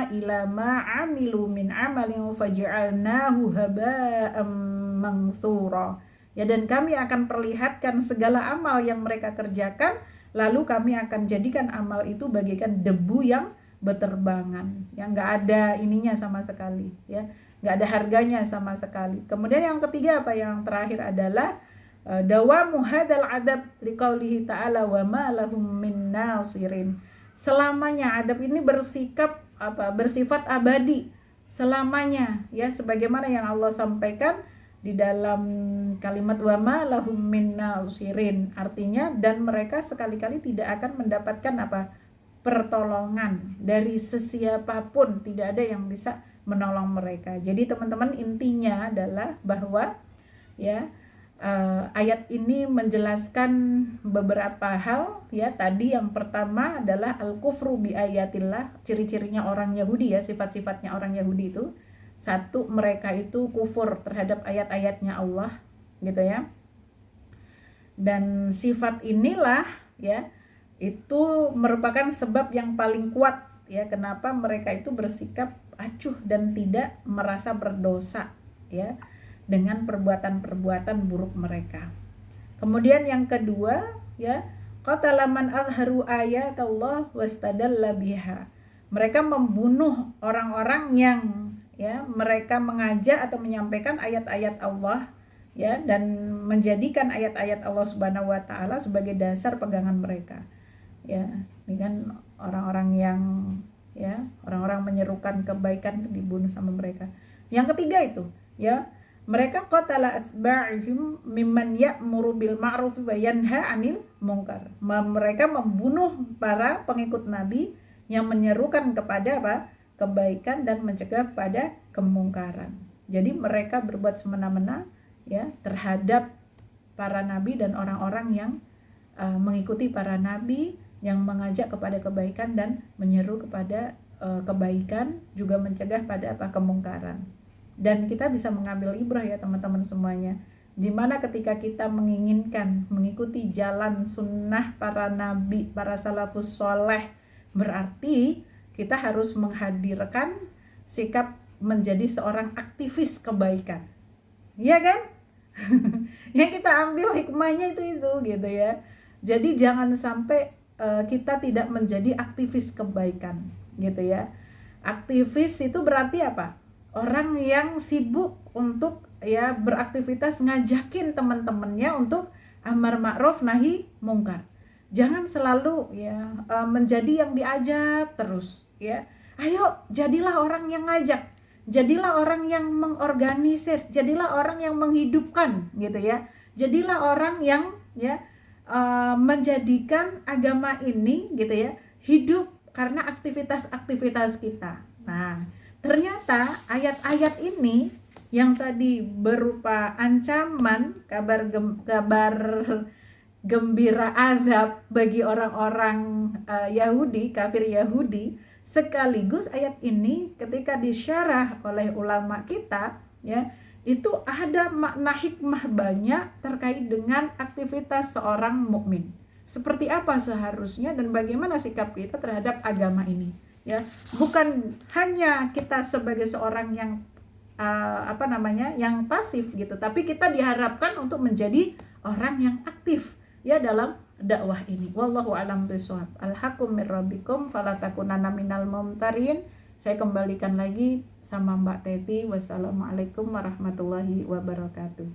Speaker 1: ila ma amilu min amalin faj'alnahu haba'am mansura. Ya, dan kami akan perlihatkan segala amal yang mereka kerjakan, lalu kami akan jadikan amal itu bagaikan debu yang berterbangan, yang nggak ada ininya sama sekali ya, nggak ada harganya sama sekali. Kemudian yang ketiga, yang terakhir adalah dawamu hadal adab liqaulihi ta'ala wa ma lahum min nasirin. Selamanya adab ini bersifat abadi selamanya ya, sebagaimana yang Allah sampaikan di dalam kalimat wa ma lahum min nasirin, artinya dan mereka sekali-kali tidak akan mendapatkan pertolongan dari sesiapapun, tidak ada yang bisa menolong mereka. Jadi teman-teman, intinya adalah bahwa ya ayat ini menjelaskan beberapa hal ya. Tadi yang pertama adalah al-kufru bi ayatillah, ciri-cirinya orang Yahudi ya, sifat-sifatnya orang Yahudi itu. Satu, mereka itu kufur terhadap ayat-ayatnya Allah gitu ya. Dan sifat inilah ya, itu merupakan sebab yang paling kuat ya kenapa mereka itu bersikap acuh dan tidak merasa berdosa ya dengan perbuatan-perbuatan buruk mereka. Kemudian yang kedua ya, qatala man azharu ayatallah wastadalla biha. Mereka membunuh orang-orang yang ya mereka mengajak atau menyampaikan ayat-ayat Allah ya, dan menjadikan ayat-ayat Allah Subhanahu wa taala sebagai dasar pegangan mereka. Ya, ini kan orang-orang yang ya, orang-orang menyerukan kebaikan dibunuh sama mereka. Yang ketiga itu ya, mereka qatala atsba'ihim mimman ya'muru bil ma'ruf wa yanha 'anil munkar. Mereka membunuh para pengikut Nabi yang menyerukan kepada kebaikan dan mencegah pada kemungkaran. Jadi mereka berbuat semena-mena ya terhadap para nabi dan orang-orang yang mengikuti para nabi, yang mengajak kepada kebaikan dan menyeru kepada kebaikan, juga mencegah pada kemungkaran. Dan kita bisa mengambil ibrah ya teman-teman semuanya, dimana ketika kita menginginkan mengikuti jalan sunnah para nabi, para salafus soleh, berarti kita harus menghadirkan sikap menjadi seorang aktivis kebaikan, iya kan? Yang kita ambil hikmahnya itu gitu ya. Jadi jangan sampai kita tidak menjadi aktivis kebaikan gitu ya. Aktivis itu berarti apa? Orang yang sibuk untuk ya beraktivitas ngajakin teman-temannya untuk amar ma'ruf nahi mungkar. Jangan selalu ya menjadi yang diajak terus ya. Ayo jadilah orang yang ngajak, jadilah orang yang mengorganisir, jadilah orang yang menghidupkan gitu ya. Jadilah orang yang ya menjadikan agama ini gitu ya hidup karena aktivitas-aktivitas kita. Nah, ternyata ayat-ayat ini yang tadi berupa ancaman, kabar gembira azab bagi orang-orang Yahudi, kafir Yahudi, Sekaligus ayat ini ketika disyarah oleh ulama kita, ya, itu ada makna hikmah banyak terkait dengan aktivitas seorang mukmin. Seperti apa seharusnya dan bagaimana sikap kita terhadap agama ini, ya. Bukan hanya kita sebagai seorang yang yang pasif gitu, tapi kita diharapkan untuk menjadi orang yang aktif, ya, dalam dakwah ini. Wallahu a'lam bishawab. Al-haqqu mir rabbikum fala takunanna minal mumtarin. Saya kembalikan lagi sama Mbak Teti. Wassalamualaikum warahmatullahi wabarakatuh.